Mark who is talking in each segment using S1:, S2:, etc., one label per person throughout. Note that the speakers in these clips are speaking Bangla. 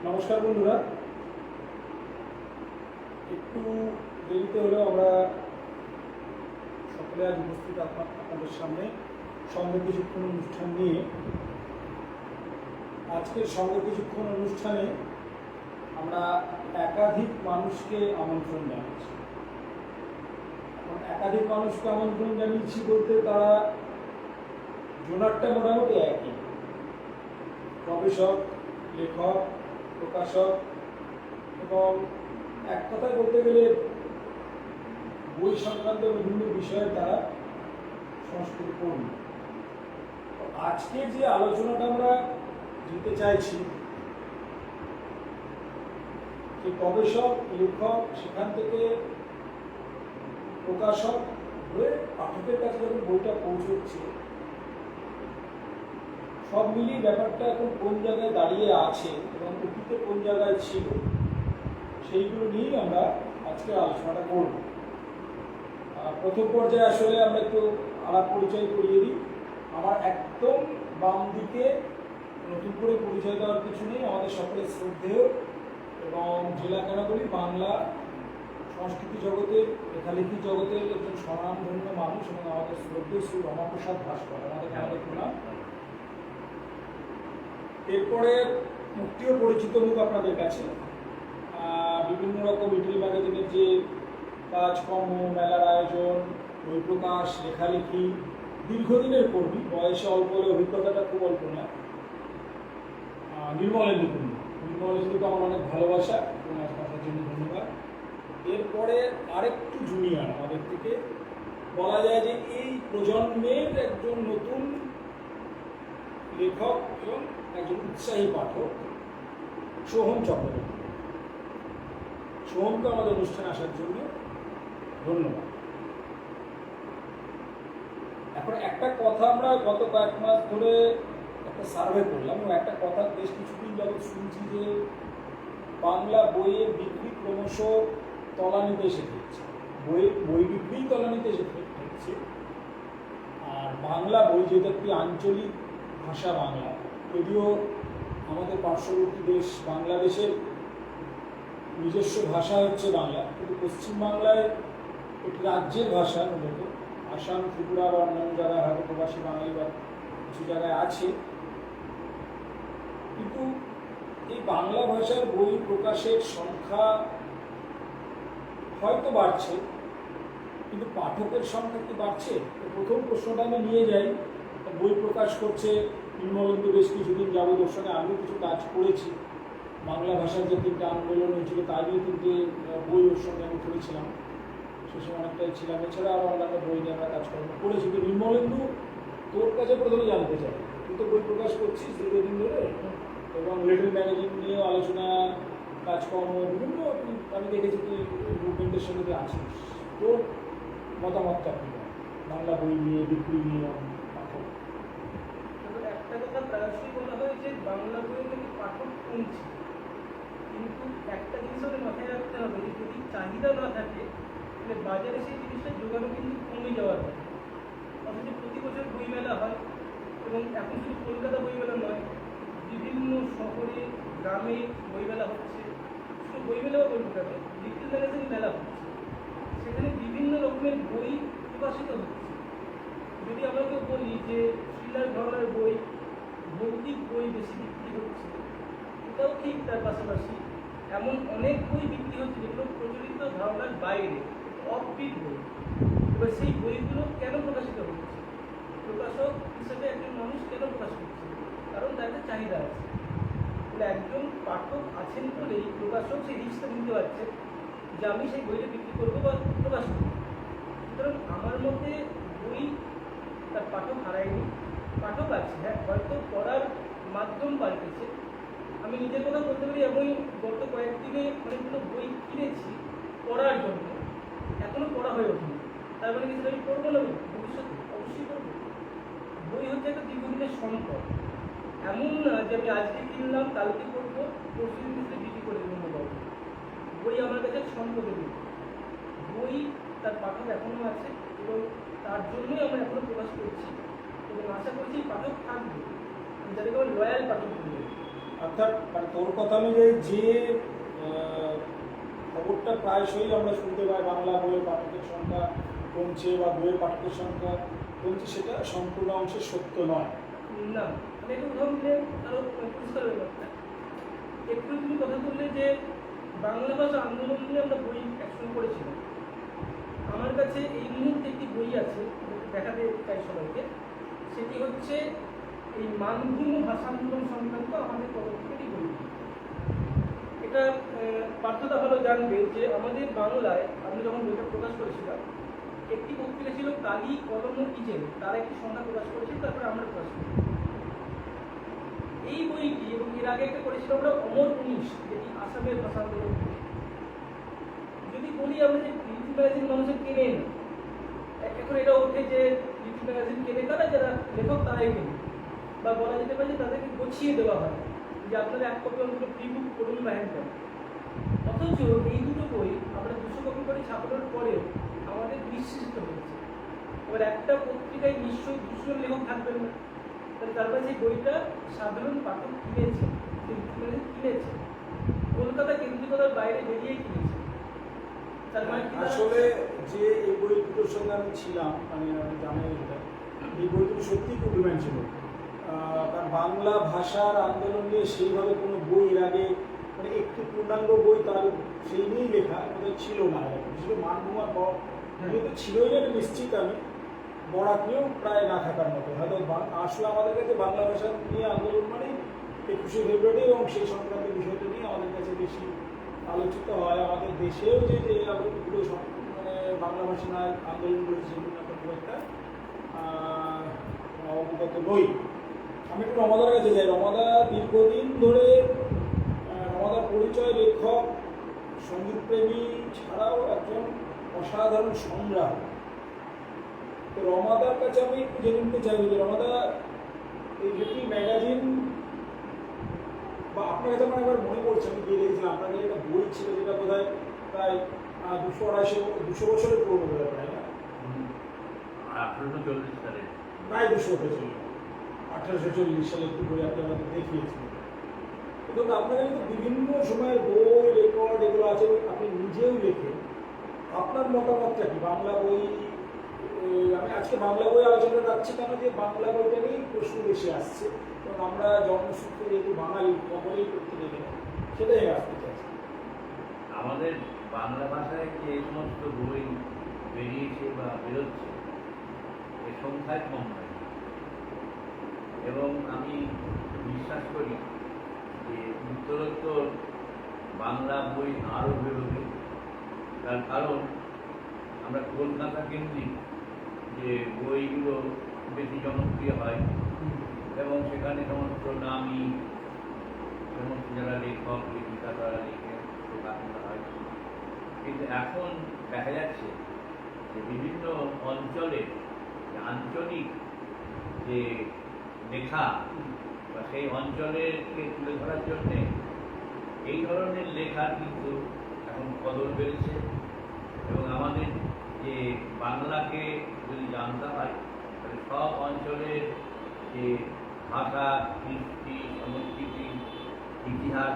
S1: নমস্কার বন্ধুরা, একটু দেরিতে হলেও আমরা সকলে আজ উপস্থিত আপনাদের সামনে সঙ্গে কিছুক্ষণ অনুষ্ঠান নিয়ে। আজকের সঙ্গে কিছুক্ষণ অনুষ্ঠানে আমরা একাধিক মানুষকে আমন্ত্রণ জানাচ্ছি। এখন একাধিক মানুষকে আমন্ত্রণ জানিয়েছি বলতে তারা জোনারটা মোটামুটি একই, গবেষক, লেখক, প্রকাশক এবং এক কথায় বলতে গেলে বই সংক্রান্ত বিভিন্ন বিষয়ে তারা সংস্কৃতি কর্মী। আজকে যে আলোচনাটা আমরা দিতে চাইছি, যে গবেষক, লেখক, সেখান থেকে প্রকাশক হয়ে পাঠকের কাছে যখন বইটা পৌঁছচ্ছে, সব মিলিয়ে ব্যাপারটা এখন কোন জায়গায় দাঁড়িয়ে আছে এবং অতীতে কোন জায়গায় ছিল, সেইগুলো নিয়েই আমরা আজকে আলোচনাটা করব। প্রথম পর্যায়ে আসলে আমরা একটু আলাপ পরিচয় করিয়ে দিই। আমার একদম বাম দিকে নতুন করে পরিচয় দেওয়ার কিছু নেই, আমাদের সকলের শ্রদ্ধেয় এবং জেলা কেন বলি বাংলা সংস্কৃতি জগতের, লেখালেখি জগতের একজন স্বনামধন্য মানুষ এবং আমাদের শ্রদ্ধেয় শ্রী রমাপ্রসাদ ভাস্কর, আমাদের প্রণাম। এরপরে মুক্তিও পরিচিত মুখ আপনাদের কাছে। বিভিন্ন রকম ইটালি ম্যাগাজিনের যে কাজকর্ম, মেলার আয়োজন, বই প্রকাশ, লেখালেখি, দীর্ঘদিনের কর্মী, বয়সে অল্প হলে অভিজ্ঞতাটা খুব অল্প না, নির্মলেন্দুকে আমার অনেক ভালোবাসা এবং আসার জন্য ধন্যবাদ। এরপরে আরেকটু জুনিয়র আমাদের থেকে, বলা যায় যে এই প্রজন্মের একজন নতুন লেখক এবং একজন উৎসাহী পাঠক, সোহম চক্রবর্তী। সোহমকে আমাদের অনুষ্ঠানে আসার জন্য ধন্যবাদ। এখন একটা কথা আমরা গত কয়েক মাস ধরে একটা সার্ভে করলাম এবং একটা কথা বেশ কিছুদিন যাবৎ শুনছি যে বাংলা বইয়ের বিক্রি ক্রমশ তলানিতে এসে ঠেকছে, বই বিক্রি তলানিতে এসে ঠেকছে। আর বাংলা বই যেহেতু একটি আঞ্চলিক ভাষা বাংলা, যদিও আমাদের পার্শ্ববর্তী দেশ বাংলাদেশের নিজস্ব ভাষা হচ্ছে বাংলা, কিন্তু পশ্চিমবাংলায় একটি রাজ্যের ভাষা, মূলত আসাম, ত্রিপুরা বা অন্যান্য জায়গায় হয়তো প্রবাসী বাঙালি বা কিছু জায়গায় আছে, কিন্তু এই বাংলা ভাষার বই প্রকাশের সংখ্যা হয়তো বাড়ছে, কিন্তু পাঠকের সংখ্যা কি বাড়ছে? প্রথম প্রশ্নটা আমি নিয়ে যাই। বই প্রকাশ করছে নির্মলেন্দু, বেশ কিছুদিন যাবৎ ওর সঙ্গে আমিও কিছু কাজ করেছি। বাংলা ভাষার যে তিনটে আন্দোলন হয়েছিল তার নিয়ে তিনটে বই ওর সঙ্গে আমি করেছিলাম, সে সময় অনেকটাই ছিলাম। এছাড়া আরও অন্যান্য বই নিয়ে আমরা কাজকর্ম করেছি। তো নির্মলেন্দু, তোর কাছে প্রথমে জানতে চাই, তুই তো বই প্রকাশ করছিস দীর্ঘদিন ধরে, এবং লিটল ম্যাগাজিন নিয়েও আলোচনা, কাজকর্ম বিভিন্ন, আমি দেখেছি তুই মুভমেন্টের সঙ্গে তুই আছিস। তোর মতামতটা কী বাংলা বই নিয়ে, বিক্রি নিয়ে?
S2: একটা কথা প্রায়শই বলা হয় যে বাংলা বই নাকি পাঠক কমছে, কিন্তু একটা জিনিস আমাদের মাথায় রাখতে হবে যে যদি চাহিদা না থাকে তাহলে বাজারে সেই জিনিসটা জোগানো কিন্তু কমে যাওয়ার কথা। অথচ প্রতি বছর বইমেলা হয়, এবং এখন শুধু কলকাতা বইমেলা নয়, বিভিন্ন শহরে গ্রামে বইমেলা হচ্ছে। শুধু বইমেলাও বলতে পারে, লিটল ম্যাগাজিন মেলা হচ্ছে, সেখানে বিভিন্ন রকমের বই প্রকাশিত হচ্ছে। যদি আমরা কেউ বলি যে থ্রিলার ধরনের বই, ভৌতিক বই বেশি বিক্রি হচ্ছে, এটাও ঠিক। তার পাশাপাশি এমন অনেক বই বিক্রি হচ্ছে যেগুলো প্রচলিত ধারণার বাইরে, অফবিট বই। এবার সেই বইগুলো কেন প্রকাশিত হচ্ছে? প্রকাশক হিসেবে একজন মানুষ কেন প্রকাশ করছে? কারণ তার একটা চাহিদা আছে। তাহলে একজন পাঠক আছেন বলেই প্রকাশক সেই রিস্কটা নিতে পারছে যে আমি সেই বইটা বিক্রি করবো বা প্রকাশ করবো। সুতরাং আমার মতে বই তার পাঠক হারায়নি, পাঠক আছে, হ্যাঁ, হয়তো পড়ার মাধ্যম পাল্টেছে। আমি নিজের কথা বলতে পারি, আমি গত কয়েকদিনে অনেকগুলো বই কিনেছি পড়ার জন্য, এখনো পড়া হয়ে ওঠেনি। তার মানে কিছু আমি পড়বো না, ভবিষ্যতে অবশ্যই পড়বো। বই হচ্ছে একটা দীর্ঘদিনের সম্পদ। এমন না যে আমি আজকে কিনলাম, কালকে পড়বো, পরশু দিন বিক্রি করে দেবো মোবাইল। বই আমার কাছে সম্পদের মতো। বই তার পাঠক এখনো আছে, এবং তার জন্যই আমরা এখনো প্রকাশ করছি, এবং আশা করছি পাঠক থাকবে, যাদেরকে আমার লয়াল পাঠক বলবে।
S1: অর্থাৎ মানে তোর কথা অনুযায়ী যে খবরটা প্রায়শই আমরা শুনতে পাই, বাংলা বইয়ের পাঠকের সংখ্যা কমছে বা বইয়ের পাঠকের সংখ্যা কমছে, সেটা সম্পূর্ণ অংশে সত্য নয়।
S2: না, আমি একটা উদাহরণ দিলে আরো পরিষ্কার হয়ে যাচ্ছে। একটু তুমি কথা বললে যে বাংলা ভাষা আন্দোলন নিয়ে আমরা বই একসঙ্গে করেছিলাম। আমার কাছে এই মুহূর্তে একটি বই আছে, দেখাতে চাই সবাইকে। সেটি হচ্ছে এই মানভূম ভাষা আন্দোলন সংক্রান্ত আমাদের পদক্ষেপেরই বই। এটা পার্থতা ভালো জানবে যে আমাদের বাংলায় আমি যখন বইটা প্রকাশ করেছিলাম, একটি পত্রিকা ছিল কালি কলম ইজেল, তারা একটি সংখ্যা প্রকাশ করেছিল, তারপরে আমরা প্রকাশ করি এই বইটি। এবং এর আগে একটা করেছিল আমরা অমর 19, যেটি আসামের ভাষা আন্দোলন। যদি বলি আমরা যে লিটল ম্যাগাজিন মানুষের কেনে না, এখন এটা ওঠে যে লিটল ম্যাগাজিন কেনে কারা, যারা লেখক তারাই কেনে, বা বলা যেতে পারে যে তাদেরকে গোছিয়ে দেওয়া হয় যে আপনারা এক কপি অন্তত প্রি বুক করুন বা হ্যান্ড করেন। অথচ এই দুটো বই আমরা 200 কপি করে ছাপানোর পরেও আমাদের নিশ্চিত হয়েছে। এবার একটা পত্রিকায় নিশ্চয়ই 200 লেখক থাকবেন না, তাহলে তারপরে সেই বইটা সাধারণ পাঠক কিনেছে, কিনেছে কলকাতা কেন্দ্রিকতার বাইরে বেরিয়ে কিনেছে। তার মানে
S1: আসলে যে এই বই দুটোর সঙ্গে আমি ছিলাম, মানে আমি জানি এই বই দুটো সত্যিই খুব ডিমান্ড ছিল। কারণ বাংলা ভাষার আন্দোলন নিয়ে সেইভাবে কোনো বই এর আগে, মানে একটু পূর্ণাঙ্গ বই তার সেই নিয়েই লেখা ওদের ছিল না। বিশেষ করে মানভূমার পর তো ছিলই না নিশ্চিত, আমি বরাত নিয়েও প্রায় না থাকার মতো। হয়তো আসলে আমাদের কাছে বাংলা ভাষা নিয়ে আন্দোলন মানে 21শে ফেব্রুয়ারি এবং সেই সংক্রান্ত বিষয়টা নিয়ে আমাদের কাছে বেশি আলোচিত হয়। আমাদের দেশেও যে আলোচনাগুলো মানে বাংলা ভাষা নিয়ে আন্দোলন করেছে সেগুলো একটা খুব একটা অবগত নই। আমি একটু রমাদার কাছে যাই। রমাদা দীর্ঘদিন ধরে, রমাদার পরিচয় লেখক, সঙ্গীতপ্রেমী ছাড়াও একজন অসাধারণ সংগ্রাম। তো রমাদার কাছে আমি একটু জেনে নিতে চাইব যে রমাদা এই লিটল ম্যাগাজিন, বা আপনার কাছে আমার একবার মনে পড়ছে, আমি গিয়ে দেখেছিলাম আপনার কাছে একটা বই ছিল যেটা বোধ হয় প্রায় 200-250 বছরের পুরোনো বোধ হয়, প্রায় না?
S3: 1840 সালে,
S1: প্রায় 200 বছর, 1840 সালে একটু বই আপনি আমাকে দেখিয়েছিলেন। কিন্তু আপনার কাছে তো বিভিন্ন সময়ের বই, রেকর্ড এগুলো আছে, আপনি নিজেও লেখেন। আপনার মতামতটা কি বাংলা বই? আমি আজকে বাংলা বই আলোচনা রাখছি কেন, যে বাংলা বইটা নিয়েই প্রশ্ন বেশি আসছে, এবং আমরা জন্মসূত্রে যেহেতু বাঙালি সকলেই করতে গেলে সেটাই আসতে চাইছি।
S3: আমাদের বাংলা ভাষায় যে এই সমস্ত বই বেরিয়েছে বা বেরোচ্ছে, এর সংখ্যায় কম নয়। এবং আমি বিশ্বাস করি যে উত্তরোত্তর বাংলা বই আরও বেরোবে, তার কারণ আমরা কলকাতা কেন্দ্রিক যে বইগুলো বেশি জনপ্রিয় হয় এবং সেখানে সমস্ত নামী সমস্ত যারা লেখক লেখিকা তারা লিখে প্রকাশ করা হয়। কিন্তু এখন দেখা যাচ্ছে যে বিভিন্ন অঞ্চলে আঞ্চলিক যে লেখা বা সেই অঞ্চলেরকে তুলে ধরার জন্যে এই ধরনের লেখা কিন্তু এখন কদর বেড়েছে এবং আমাদের যে বাংলাকে যদি জানতে হয় তাহলে সব অঞ্চলের যে ভাষা কৃষ্টি সংস্কৃতি ইতিহাস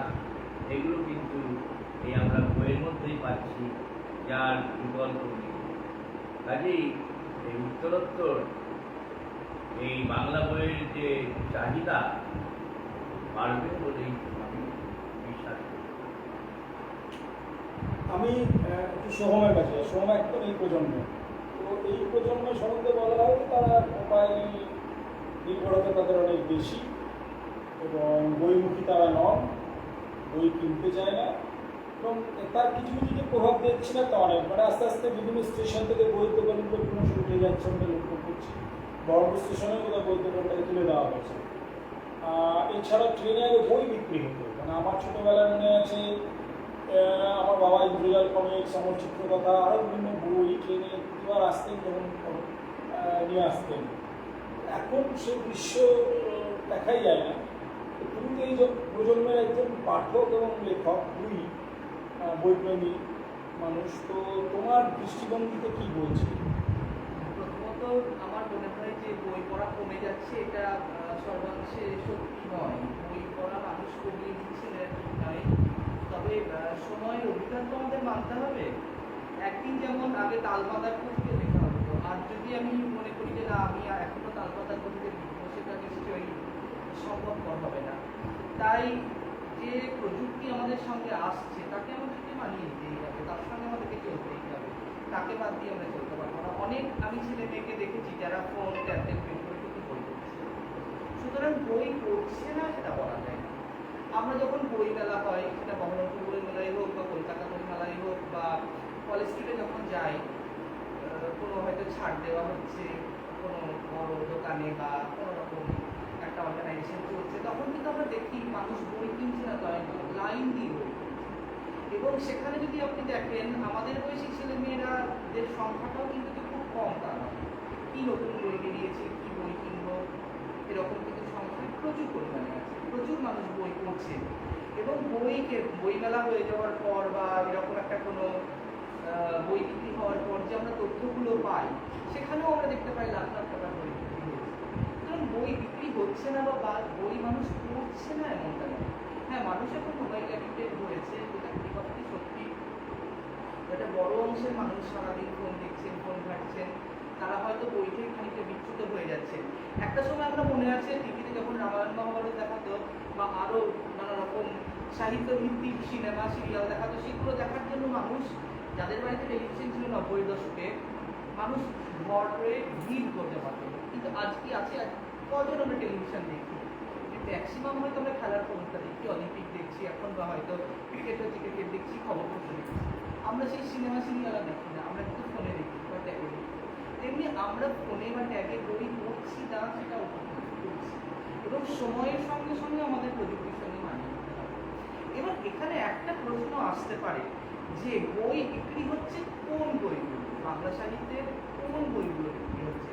S3: এগুলো কিন্তু এই আমরা বইয়ের মধ্যেই পাচ্ছি, যার বিকল্প নেই। কাজেই এই উত্তরোত্তর এই বাংলা বইয়ের যে চাহিদা বাড়বে বলেই আমি বিশ্বাস করি।
S1: আমি একটু সোহমের কাছে, সোহম একদম এই প্রজন্ম, তো এই প্রজন্মের সম্বন্ধে বলা হয় যে তারা মোবাইল নির্ভরতা তাদের অনেক বেশি এবং বইমুখী তারা নন, বই কিনতে চায় না এবং তার কিছু কিছু যে প্রভাব দেখছি না তা অনেক, মানে আস্তে আস্তে বিভিন্ন স্টেশন থেকে বই দোকানগুলো ক্রমশ উঠে যাচ্ছে আমরা লক্ষ্য করছি। বড় স্টেশনে কোথাও বই দোকানটাকে তুলে দেওয়া হয়েছে। এছাড়া ট্রেনে আগে বই বিক্রি হতো, মানে আমার ছোটোবেলায় মনে আছে আমার বাবা ইন্দ্রজাল কমিক্স, আমার চিত্রকথা, আরও বিভিন্ন বই ট্রেনে প্রতিবার আসতেন যখন নিয়ে আসতেন। এখন সে দৃশ্য দেখাই যায় না। তুমি তো এই প্রজন্মের একজন পাঠক এবং লেখক, বইপ্রেমী মানুষ, তো তোমার দৃষ্টিভঙ্গিতে কি বলছে?
S4: প্রথমত আমার মনে হয় যে বই পড়া কমে যাচ্ছে, এটা সর্বাংশে সত্যি নয়। বই পড়া মানুষ কমিয়ে দিচ্ছিলেন নয়, তবে সময়ের অভিজ্ঞতা তো আমাদের মানতে হবে। একদিন যেমন আগে তালপাতার কবিতে লেখা হতো, আর যদি আমি মনে করি যে না আমি এখনো তালপাতার কবিতে লিখবো, সেটা নিশ্চয়ই সম্ভবপর হবে না। তাই যে প্রযুক্তি আমাদের সঙ্গে আসছে তাকে আমাদেরকে মানিয়ে নিতেই হবে, তার সঙ্গে আমাদেরকে চলতেই হবে, তাকে বাদ দিয়ে আমরা চলতে পারবো না। অনেক আমি ছেলে মেয়েকে দেখেছি যারা ফোন ট্যাবলেট বের করে কিন্তু বই পড়ছে, সুতরাং বই পড়ছে না সেটা বলা যায় না। আমরা যখন বই মেলা হয়, সেটা বহরমপুর বই মেলাই হোক বা কলকাতা বই মেলাই হোক বা কলেজ স্ট্রিটে যখন যাই, কোনো হয়তো ছাড় দেওয়া হচ্ছে কোনো বড় দোকানে বা কোনো রকম একটা অর্গানাইজেশন চলছে, তখন কিন্তু আমরা দেখি মানুষ বই কিনছে না, লাইন দিয়ে বই কিনছে। এবং সেখানে যদি আপনি দেখেন আমাদের বয়সী ছেলে মেয়েরাদের সংখ্যাটাও কিন্তু খুব কম, তা নয়। কি নতুন বই বেরিয়েছে, কি বই কিনবো, এরকম কিন্তু সংখ্যা প্রচুর পরিমাণে আছে, প্রচুর মানুষ বই পড়ছে। এবং বই মেলা হয়ে যাওয়ার পর বা এরকম একটা কোনো বই বিক্রি হওয়ার পর যে আমরা তথ্যগুলো পাই, সেখানেও আমরা দেখতে পাই লাখ লাখ টাকার বই বিক্রি হচ্ছে। সুতরাং বই বিক্রি হচ্ছে না বা বই মানুষ পড়ছে না এমনটা নয়। হ্যাঁ, মানুষ এখন মোবাইল অ্যাডিক্টেড হয়েছে, যেটা এই কথাটি সত্যি। একটা বড় অংশের মানুষ সারাদিন ফোন দেখছেন, ফোন ঘাটছেন, তারা হয়তো বই থেকে খানিকটা বিচ্যুত হয়ে যাচ্ছে। একটা সময় আমরা মনে আছে টিভিতে যখন রামায়ণ মহাভারত দেখাতো বা আরও নানা রকম সাহিত্য ভিত্তিক সিনেমা সিরিয়াল দেখাতো, সেগুলো দেখার জন্য মানুষ, যাদের বাড়িতে টেলিভিশন ছিল 90-এর দশকে, মানুষ ঘর করে ভিড় করতে পারতো। কিন্তু আজ কি আছে, কজন আমরা টেলিভিশন দেখি? ম্যাক্সিমাম হয়তো আমরা খেলার খবরটা দেখি, অলিম্পিক দেখছি এখন, বা হয়তো ক্রিকেট হচ্ছে ক্রিকেট দেখছি, খবরপত্র দেখছি। আমরা সেই সিনেমা সিরিয়াল দেখি না, আমরা কিন্তু ফোনে দেখি বা ট্যাবে দেখি। তেমনি আমরা ফোনে বা ট্যাবে বই পড়ছি না, সেটা উপভোগ করছি এবং সময়ের সঙ্গে সঙ্গে আমাদের প্রযুক্তির সঙ্গে মানিয়ে নিতে হবে। এবার এখানে একটা প্রশ্ন আসতে পারে যে বই বিক্রি হচ্ছে কোন বইগুলো, বাংলা সাহিত্যের কোন বইগুলো বিক্রি হচ্ছে?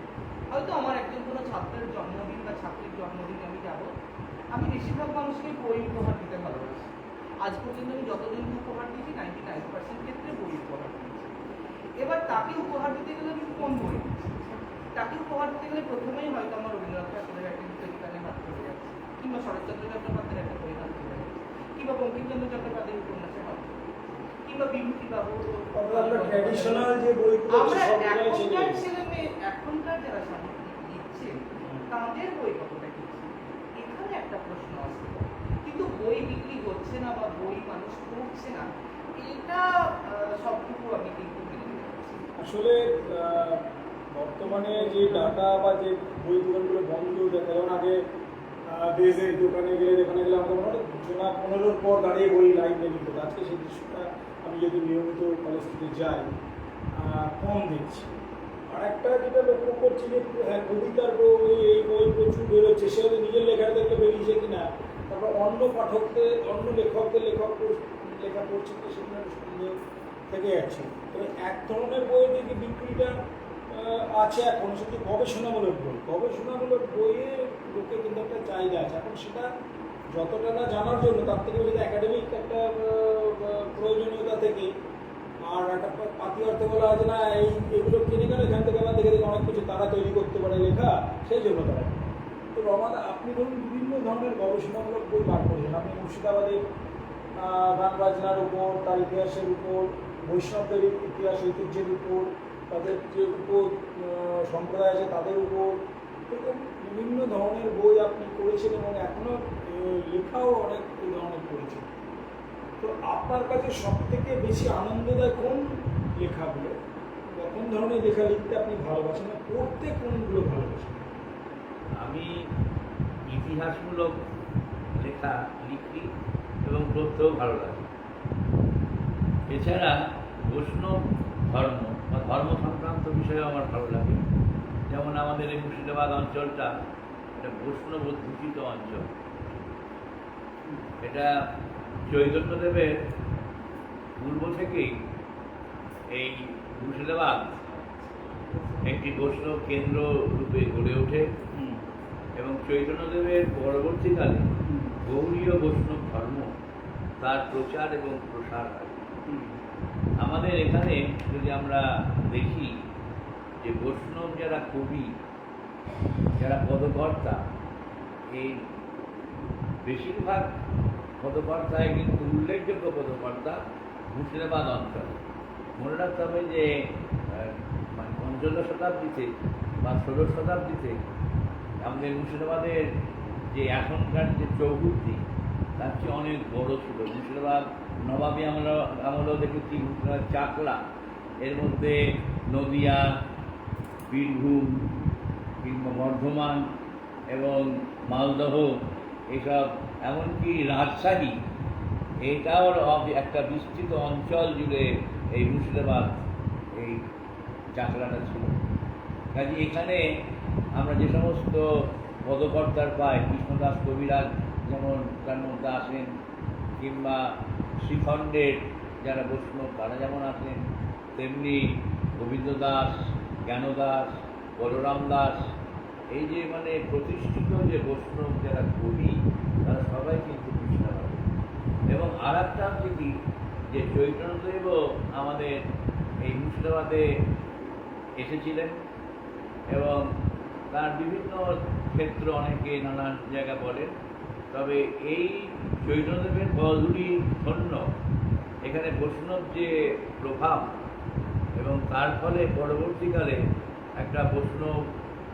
S4: হয়তো আমার একজন কোনো ছাত্রের জন্মদিন বা ছাত্রীর জন্মদিনে আমি যাব, আমি বেশিরভাগ মানুষকে বই উপহার দিতে ভালোবাসি। আজ পর্যন্ত আমি যতজন উপহার দিয়েছি 99% ক্ষেত্রে বই উপহার দিয়েছি। এবার তাকে উপহার দিতে গেলে আমি কোন বই দিচ্ছি? তাকে উপহার দিতে গেলে প্রথমেই হয়তো আমার রবীন্দ্রনাথ ঠাকুরের একটা গীতানে হাত চলে যাচ্ছে, কিংবা শরৎচন্দ্র চট্টোপাধ্যায়ের একটা বই হাত চলে যাচ্ছে, কিংবা বঙ্কিমচন্দ্র চট্টোপাধ্যায়ের উপন্যাসে হাত চলে যাচ্ছে, কিংবা বিভূতিবাবু। আমরা এখনকার ছেলে মেয়ে, এখনকার যারা সাহিত্য লিখছে তাদের বই কতটা কিনছে, এখানে একটা প্রশ্ন আসছে। কিন্তু বই বিক্রি হচ্ছে না বা বই মানুষ পড়ছে না, এটা সবটুকু আমি কিন্তু মেনে নিতে পারছি।
S1: আসলে বর্তমানে যে ডাটা বা যে বই দোকানগুলো বন্ধ দেখা, যেমন আগে দেশের দোকানে গেলে, দোকানে গেলে আমাদের মনে হয় 15-র পর দাঁড়িয়ে বই লাইন নিয়ে নিতে, আজকে সেই দৃশ্যটা আমি যদি নিয়মিত কলেজ থেকে যাই কম দেখছি। আর একটা যেটা লক্ষ্য করছি যে হ্যাঁ কবিতার বই এই বই প্রচুর বেরোচ্ছে, সে হয়তো নিজের লেখাটা দেখলে বেরিয়েছে কিনা, তারপর অন্য পাঠকদের অন্য লেখকদের লেখা পড়ছে তো সেখানে সন্দেহ থেকে যাচ্ছে। তবে এক ধরনের বইয়ের দিকে বিক্রিটা আছে এখন, সেটি গবেষণামূলক বই। গবেষণামূলক বইয়ে লোকে কিন্তু একটা চাহিদা আছে এখন, সেটা যতটা না জানার জন্য তার থেকে বেশি একাডেমিক একটা প্রয়োজনীয়তা থেকে, আর একটা পাতি অর্থে বলা আছে না এগুলো কিনে গেলে এখান থেকে আবার দেখে দেখে অনেক কিছু তারা তৈরি করতে পারে লেখা, সেই জন্য তারা। তো রমাদা, আপনি ধরুন বিভিন্ন ধরনের গবেষণামূলক বই বার করেছেন। আপনি মুর্শিদাবাদের গান বাজনার উপর, তার ইতিহাসের উপর, বৈষ্ণবদের ইতিহাস ঐতিহ্যের উপর, তাদের যে উপর সম্প্রদায় আছে তাদের উপর, এরকম বিভিন্ন ধরনের বই আপনি করেছেন এবং এখনও লেখাও অনেক এই ধরনের করেছেন। তো আপনার কাছে সব থেকে বেশি আনন্দদায়ক কোন লেখাগুলো বা কোন ধরনের লেখা লিখতে আপনি ভালোবাসেন, পড়তে কোনগুলো ভালোবাসেন?
S3: আমি ইতিহাসমূলক লেখা লিখি এবং পড়তেও ভালো লাগে। এছাড়া বৈষ্ণব ধর্ম বা ধর্ম সংক্রান্ত বিষয়ে আমার ভালো লাগে। যেমন আমাদের এই মুর্শিদাবাদ অঞ্চলটা এটা বৈষ্ণব অধ্যুষিত অঞ্চল। এটা চৈতন্যদেবের পূর্ব থেকেই এই মুর্শিদাবাদ একটি বৈষ্ণব কেন্দ্র রূপে গড়ে ওঠে এবং চৈতন্যদেবের পরবর্তীকালে গৌড়ীয় বৈষ্ণব ধর্ম তার প্রচার এবং প্রসার হয়। আমাদের এখানে যদি আমরা দেখি যে বৈষ্ণব যারা কবি, যারা পদকর্তা, এই বেশিরভাগ পদকর্তায় কিন্তু উল্লেখযোগ্য পদকর্তা মুর্শিদাবাদ অঞ্চল। মনে রাখতে হবে যে মানে পঞ্চদশ শতাব্দীতে বা ষোড়শ শতাব্দীতে আমাদের মুর্শিদাবাদের যে এখনকার যে চৌহদ্দি তার চেয়ে অনেক বড় ছিল। মুর্শিদাবাদ নবাবী আমরাও দেখেছি মুর্শিদাবাদ চাকলা, এর মধ্যে নদিয়া, বীরভূম কিংবা বর্ধমান এবং মালদহ, এইসব এমনকি রাজশাহী, এইটাও একটা বিস্তৃত অঞ্চল জুড়ে এই মুর্শিদাবাদ এই চাকলাটা ছিল। কাজে এখানে আমরা যে সমস্ত পদকর্তার পাই, কৃষ্ণদাস কবিরাজ যেমন তার মধ্যে আসেন, কিংবা শ্রীখণ্ডের যারা বৈষ্ণব তারা যেমন আসেন, তেমনি গোবিন্দ দাস, জ্ঞানদাস, বলরাম দাস, এই যে মানে প্রতিষ্ঠিত যে বৈষ্ণব যারা কবি তারা সবাই কিন্তু মুর্শিদাবাদে। এবং আর একটা হচ্ছে কি যে চৈতন্যদেবও আমাদের এই মুর্শিদাবাদে এসেছিলেন এবং তার বিভিন্ন ক্ষেত্র অনেকে নানান জায়গা বলেন। তবে এই চৈতন্যদেবের পদধূলি ধন্য এখানে বৈষ্ণব যে প্রভাব এবং তার ফলে পরবর্তীকালে একটা বৈষ্ণব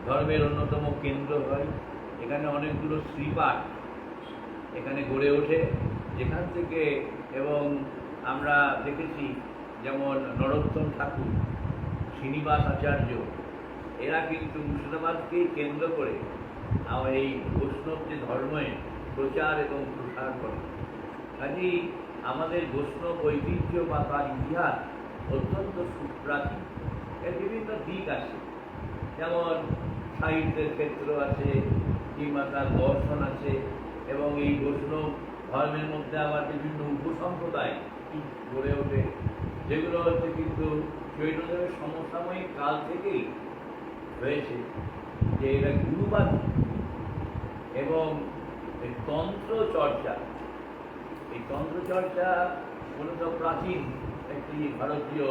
S3: ধর্মের অন্যতম কেন্দ্র হয়। এখানে অনেকগুলো শ্রীপাঠ এখানে গড়ে ওঠে যেখান থেকে, এবং আমরা দেখেছি যেমন নরোত্তম ঠাকুর, শ্রীনিবাস আচার্য, এরা কিন্তু মুর্শিদাবাদকেই কেন্দ্র করে এই বৈষ্ণব যে ধর্মের প্রচার এবং প্রসার করে। কাজেই আমাদের বৈষ্ণব ঐতিহ্য বা তার ইতিহাস অত্যন্ত সুপ্রাচীন। এর বিভিন্ন দিক আছে, যেমন সাহিত্যের ক্ষেত্র আছে কিংবা তার দর্শন আছে, এবং এই বৈষ্ণব ধর্মের মধ্যে আবার বিভিন্ন উপসম্প্রদায় গড়ে ওঠে, যেগুলো হচ্ছে কিন্তু চৈতন্যদেবের সমসাময়িক কাল থেকেই হয়েছে। যে এরা গুরুবাদ এবং এই তন্ত্র চর্চা, এই তন্ত্র চর্চা মূলত প্রাচীন একটি ভারতীয়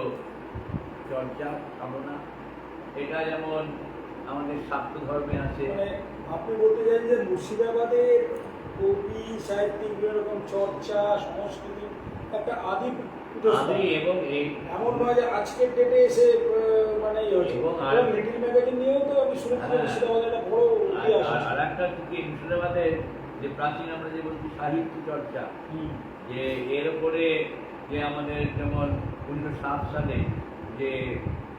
S3: চর্চা ভাবনা। এটা যেমন আমাদের শাক্ত ধর্মে আছে।
S1: মানে আপনি বলতে চান যে মুর্শিদাবাদের কবি সাহিত্যিক এরকম চর্চা সংস্কৃতি একটা আদি
S3: এবং এই
S1: এমন নয় যে আজকের ডেটে এসে মানে লিটিল ম্যাগাজিন নিয়েও তো আমি শুনেছি মুর্শিদাবাদের একটা বড় ইতিহাস।
S3: আর একটা কি মুর্শিদাবাদের যে প্রাচীন আমরা যে বলছি সাহিত্য চর্চা, যে এর উপরে যে আমাদের যেমন 1907 সালে যে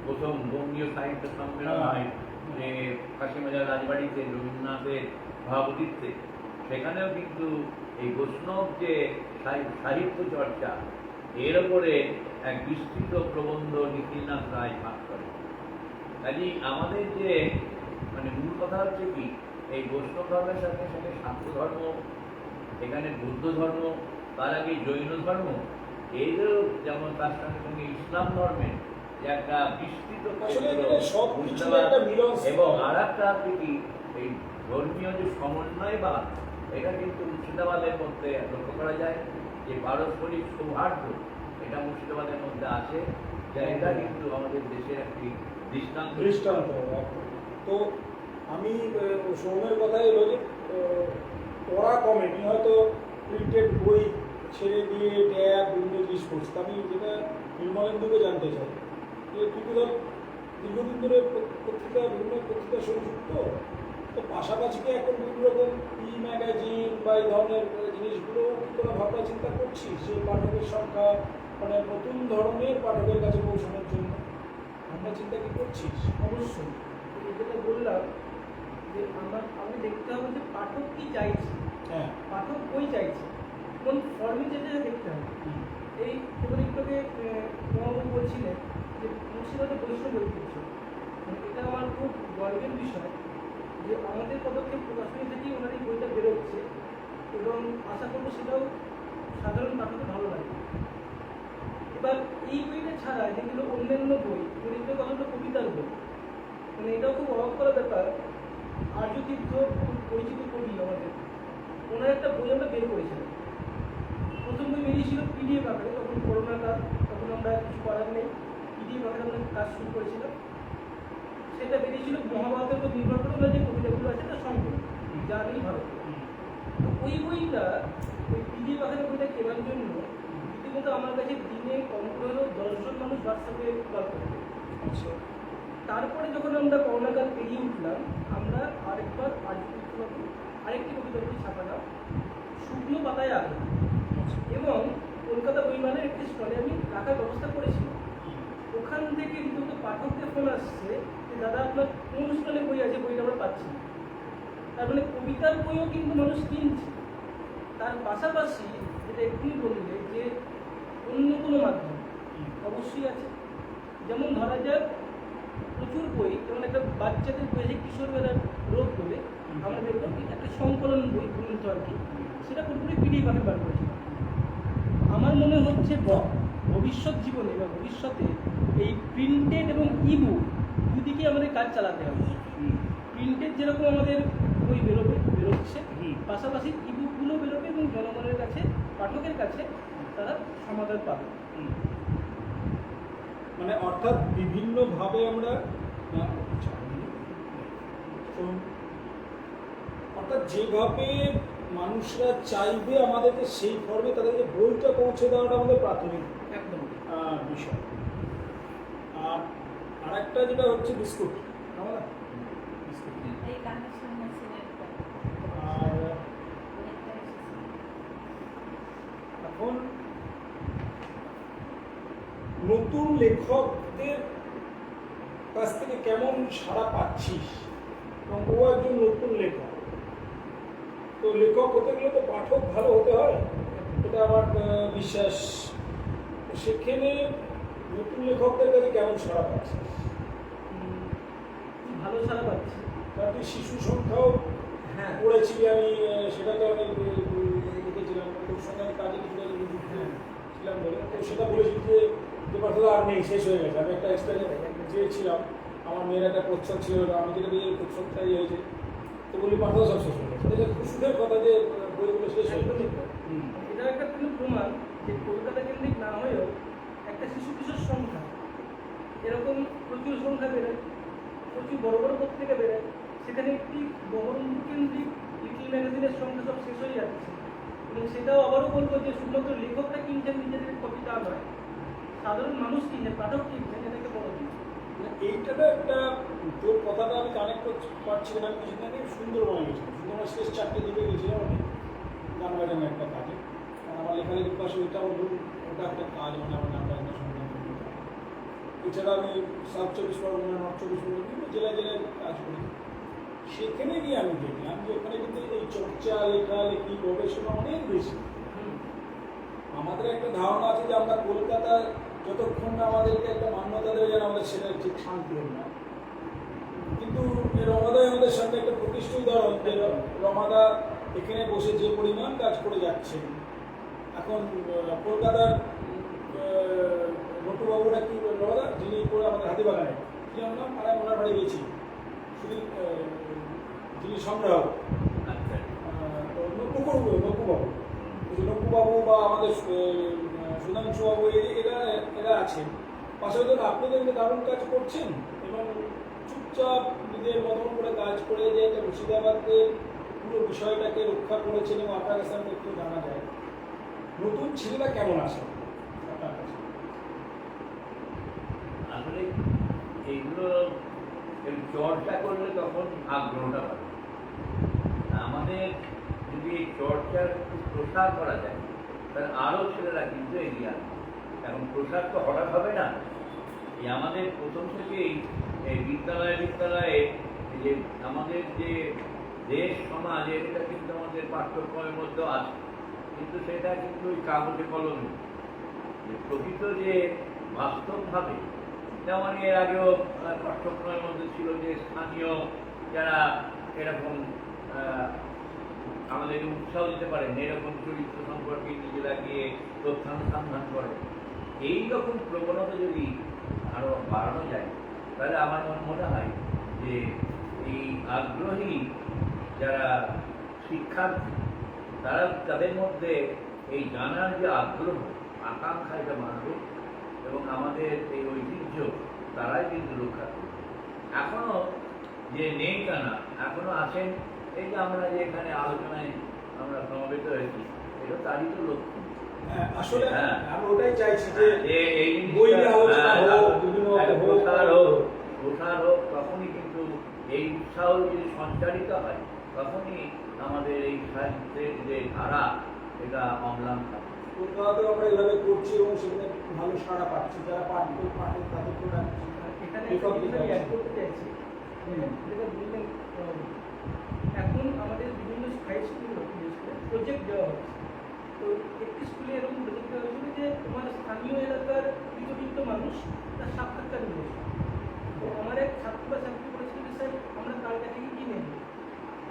S3: প্রথম বঙ্গীয় সাহিত্য সম্মেলন হয় যে কাশিমবাজার রাজবাড়িতে রবীন্দ্রনাথের সভাপতিত্বে, সেখানেও কিন্তু এই বৈষ্ণব যে সাহিত্য চর্চা এর ওপরে এক বিস্তৃত প্রবন্ধ নিখিলনাথ রায় পাঠ করে। কাজেই আমাদের যে মানে মূল কথা হচ্ছে কি, এই বৈষ্ণব ধর্মের সাথে সাথে শাক্ত ধর্ম, এখানে বৌদ্ধ ধর্ম, তার আগে জৈন ধর্ম, এদেরও যেমন তার সঙ্গে সঙ্গে ইসলাম ধর্মের যে একটা বিস্তৃত
S1: আসলে
S3: ক্ষেত্র,
S1: এখানে সব কিছুর
S3: মুর্শিদাবাদ
S1: একটা মিলন
S3: এবং আর একটা হচ্ছে কি এই ধর্মীয় যে সমন্বয় বা এটা কিন্তু মুর্শিদাবাদের মধ্যে লক্ষ্য করা যায় যে পারস্পরিক সৌহার্দ্য এটা মুর্শিদাবাদের মধ্যে আছে, যা এটা কিন্তু আমাদের দেশের একটি দৃষ্টান্ত।
S1: দৃষ্টান্ত। তো আমি সৌমের কথা এলো যে পড়া কমেনি, হয়তো প্রিন্টেড বই ছেড়ে দিয়ে ট্যাব বিভিন্ন জিনিস পড়ছি। আমি যেটা নির্মলেন্দুকে জানতে চাই যে তুই তো ধর দীর্ঘদিন ধরে পত্রিকা বিভিন্ন পত্রিকার সঙ্গে যুক্ত, তো পাশাপাশি কি এখন বিভিন্ন রকম ম্যাগাজিন বা এই ধরনের জিনিসগুলো কি তোরা ভাবনা চিন্তা করছিস যে পাঠকের সংখ্যা মানে নতুন ধরনের পাঠকের কাছে পৌঁছানোর জন্য ভাবনা চিন্তা কি করছিস?
S2: অবশ্যই যেটা বললাম যে আমি দেখতে হবে যে পাঠক কি চাইছে,
S1: হ্যাঁ,
S2: পাঠক বই চাইছে, কোন ফর্মে যেটা দেখতে হবে। এই এবার একটুকে মহাবাবু বলছিলেন যে মুর্শিদাবাদে বৈষ্ণব ঐতিহ্য, এটা আমার খুব গর্বের বিষয় যে আমাদের পদক্ষেপ প্রকাশনী থেকেই ওনার এই বইটা বেরোচ্ছে এবং আশা করবো সেটাও সাধারণ পাঠকের ভালো লাগবে। এবার এই বইটা ছাড়া যেগুলো অন্যান্য বই, যেগুলো কতটা কবিতার বই, মানে এটাও খুব অবাক করার ব্যাপার। আর্যতীর্থ খুব পরিচিত কবি আমাদের, ওনার একটা বই আমরা বের করেছিলাম। প্রথম বই বেরিয়েছিল পিডিএফ আকারে, তখন করোনা কাল, তখন আমরা কিছু করার নেই, পিডিএফ আকারে আমরা কাজ শুরু করেছিলাম। সেটা বেরিয়েছিল মহাভারতের উপর নির্ভর করে ওনার যে কবিতাগুলো আছে তার সংকলন, যা নেই ভারত। তো ওই বইটা, ওই পিডিএফ আকারে বইটা কেনার জন্য রীতিমতো আমার কাছে দিনে কম করে হলেও 10 জন মানুষ হোয়াটসঅ্যাপে কল করবে। তারপরে যখন আমরা করোনাকাল পেরিয়ে উঠলাম, আমরা আরেকবার আরেকটি কবিতা বই ছাপালাম শুকনো পাতায় আগে, এবং কলকাতা বইমেলার একটি স্টলে আমি রাখার ব্যবস্থা করেছিলাম। ওখান থেকে রীতিমতো পাঠকদের ফোন আসছে যে দাদা আপনার কোন স্টলে বই আছে, বইটা আমরা পাচ্ছি না। তার মানে কবিতার বইও কিন্তু মানুষ কিনছে। তার পাশাপাশি যেটা এক্ষুনি বললে যে অন্য কোনো মাধ্যম অবশ্যই আছে, যেমন ধরা যাক প্রচুর বই, যেমন একটা বাচ্চাদের বই আছে কিশোর বেলার রোগ বলে, আমরা দেখলাম একটা সংকলন বই গ্রন্থ আর কি, সেটা পুরোপুরি পিডিএফ আমি বার করেছিলাম। আমার মনে হচ্ছে ভবিষ্যৎ জীবনে বা ভবিষ্যতে এই প্রিন্টেড এবং ইবুক দুদিকে আমাদের কাজ চালাতে হবে। প্রিন্টেড যেরকম আমাদের বই বেরোচ্ছে, পাশাপাশি ইবুকগুলো বেরোবে এবং জনগণের কাছে, পাঠকের কাছে তারা সমাধান পাবে।
S1: মানে অর্থাৎ বিভিন্নভাবে আমরা অর্থাৎ যেভাবে মানুষরা চাইবে আমাদেরকে সেই ফর্মে তাদেরকে বইটা পৌঁছে দেওয়াটা আমাদের প্রাথমিক
S2: একদম
S1: বিষয়। আর আরেকটা যেটা হচ্ছে বিস্কুট, আমরা আর এখন নতুন লেখকদের কাছ থেকে কেমন সাড়া পাচ্ছিস? এবং ও একজন নতুন লেখক, তো লেখক হতে গেলে তো পাঠক ভালো হতে হয়, এটা আমার বিশ্বাস। সেখানে নতুন লেখকদের কাছে কেমন সাড়া পাচ্ছিস?
S2: ভালো সাড়া পাচ্ছি।
S1: তার তুই শিশু সংখ্যাও
S2: হ্যাঁ
S1: পড়েছিলি, আমি সেটা তো আমি লিখেছিলাম, তোর সঙ্গে আমি কাজে কিছুটা যুক্ত ছিলাম বলে, তো সেটা বলেছি যে পাঠক আর নেই, শেষ হয়ে গেছে। আমি একটা এক্সট্রা চেয়েছিলাম, আমার মেয়ের একটা প্রচ্ছদ ছিল, আমি যেটা দিয়ে প্রচ্ছদটা হয়েছে, তো বলি পাঠক সব শেষ হয়ে গেছে। এটা খুব সুখের কথা যে বইগুলো শেষ হয়ে গেছে।
S2: এটা একটা কিন্তু প্রমাণ যে কলকাতা কেন্দ্রিক না হয়েও একটা শিশু কিশোর সংখ্যা এরকম প্রচুর সংখ্যা বেড়ায়, প্রচুর বড় বড় পত্রিকা বেড়ায়, সেখানে একটি বহরমপুর কেন্দ্রিক লিটল ম্যাগাজিনের সংখ্যা সব শেষ হয়ে যাচ্ছে। এবং সেটাও আবারও বলবো যে শুধুমাত্র লেখকরা কিনছেন নিজেদের কপি তা নয়, সাধারণ মানুষ কিনছেন, পাঠক কিনছেন, এটাকে বড় দিন।
S1: এইটাটা একটা তোর কথাটা আমি কানেক্ট করতে পারছি না। আমি কিছুদিন আগে সুন্দরবনে গেছিলাম, সুন্দরবন শেষ 4টে দিকে গেছিলাম আমি গান বাজানো একটা কাজে। আমার লেখালেখির পাশে ওইটা ওটা একটা কাজ, মানে আমার গান বাজানোর সঙ্গে। এছাড়া আমি সাউথ 24 পরগনা, নর্থ 24 পরগনা বিভিন্ন জেলায় জেলায় কাজ করি। সেখানে গিয়ে আমি দেখলাম যে ওখানে কিন্তু এই চর্চা, লেখালেখি, গবেষণা অনেক বেশি। আমাদের একটা ধারণা আছে যে আমরা কলকাতায় যতক্ষণ না আমাদেরকে একটা মান্যতা দেবে যেন আমাদের সেটা ঠিক শান্তি হল না। কিন্তু রমাদাই আমাদের সামনে একটা প্রতিষ্ঠিত উদাহরণ যে রমাদা এখানে বসে যে পরিমাণ কাজ করে যাচ্ছেন। এখন কলকাতার নটুবাবুরা কি রমাদা যিনি করে আমাদের হাতিবাগানে কি আমরা পাড়ায় ওনার বাড়ি গেছি শুধু যিনি সংগ্রাহক
S3: আচ্ছা,
S1: নকুবাবু বা আমাদের সুধাংশুবাবু এরা আছেন। পাশাপাশি আপনাদের দারুণ কাজ করছেন এবং চুপচাপ নিজের মতন করে কাজ করে যে একটা মুর্শিদাবাদের পুরো বিষয়টাকে রক্ষা করেছেন এবং আপনার কাছে আমি একটু জানা যায় নতুন ছেলেরা কেমন আসে আপনার কাছে?
S3: আসলে এইগুলো চর্চা করলে তখন আগ্রহটা পাবে। আমাদের যদি এই চর্চার একটু প্রসার করা যায় তাহলে আরও ছেলেরা কিন্তু এগিয়ে আসবে। এখন প্রসার তো হঠাৎ হবে না। এই আমাদের প্রথম থেকেই এই বিদ্যালয়ে যে আমাদের যে দেশ সমাজ এটা কিন্তু আমাদের পাঠ্যক্রমের মধ্যেও আছে, কিন্তু সেটা কিন্তু ওই কাগজে কলমে প্রকৃত যে বাস্তবভাবে, যেমন এর আগেও পাঠ্যক্রমের মধ্যে ছিল যে স্থানীয় যারা এরকম আমাদের উৎসাহ দিতে পারেন এরকম চরিত্র সম্পর্কে নিজেরা গিয়ে তথ্যানুসন্ধান করে, এইরকম প্রবণতা যদি আরো বাড়ানো যায় তাহলে আমার মনে হয় যে এই আগ্রহী যারা শিক্ষার্থী তারা তাদের মধ্যে এই জানার যে আগ্রহ আকাঙ্ক্ষা এটা বাড়বে এবং আমাদের এই ঐতিহ্য তারাই কিন্তু রক্ষা করবে। এখনো যে নেই তা না, এখনো আছেন। এই যে আমরা যে এখানে আলোচনায় আমরা সমবেত হয়েছি এটা তারই তো লক্ষ্য।
S1: আসলে
S3: হ্যাঁ,
S1: আমি ওটাই চাইছি যে
S3: এই
S1: বই নিয়ে আলোচনা হোক, বিভিন্ন
S3: প্রসার হোক, তখনই কিন্তু এই উৎসাহ যদি সঞ্চারিত হয় তখনই আমাদের এই সাহিত্যের যে ধারা এটা অম্লান থাকে।
S1: কলকাতাতেও আমরা এভাবে করছি এবং সেখানে ভালো সাড়া পাচ্ছি, যারা পাঠে তাদের প্রোডাক্ট
S2: এখানে একটা জিনিস আমি অ্যাড করতে চাইছি, যেটা বললেন এখন আমাদের বিভিন্ন হাই স্কুল প্রজেক্ট দেওয়া হচ্ছে। তো একটি স্কুলে এরকম প্রজেক্ট দেওয়া হয়েছিল যে তোমার স্থানীয় এলাকার বিতর্কিত মানুষ তার সাক্ষাৎকার নিয়ে এসে। তো আমার এক ছাত্র বা ছাত্রী বলেছিল যে স্যার আমরা তার কাছে কি নেব,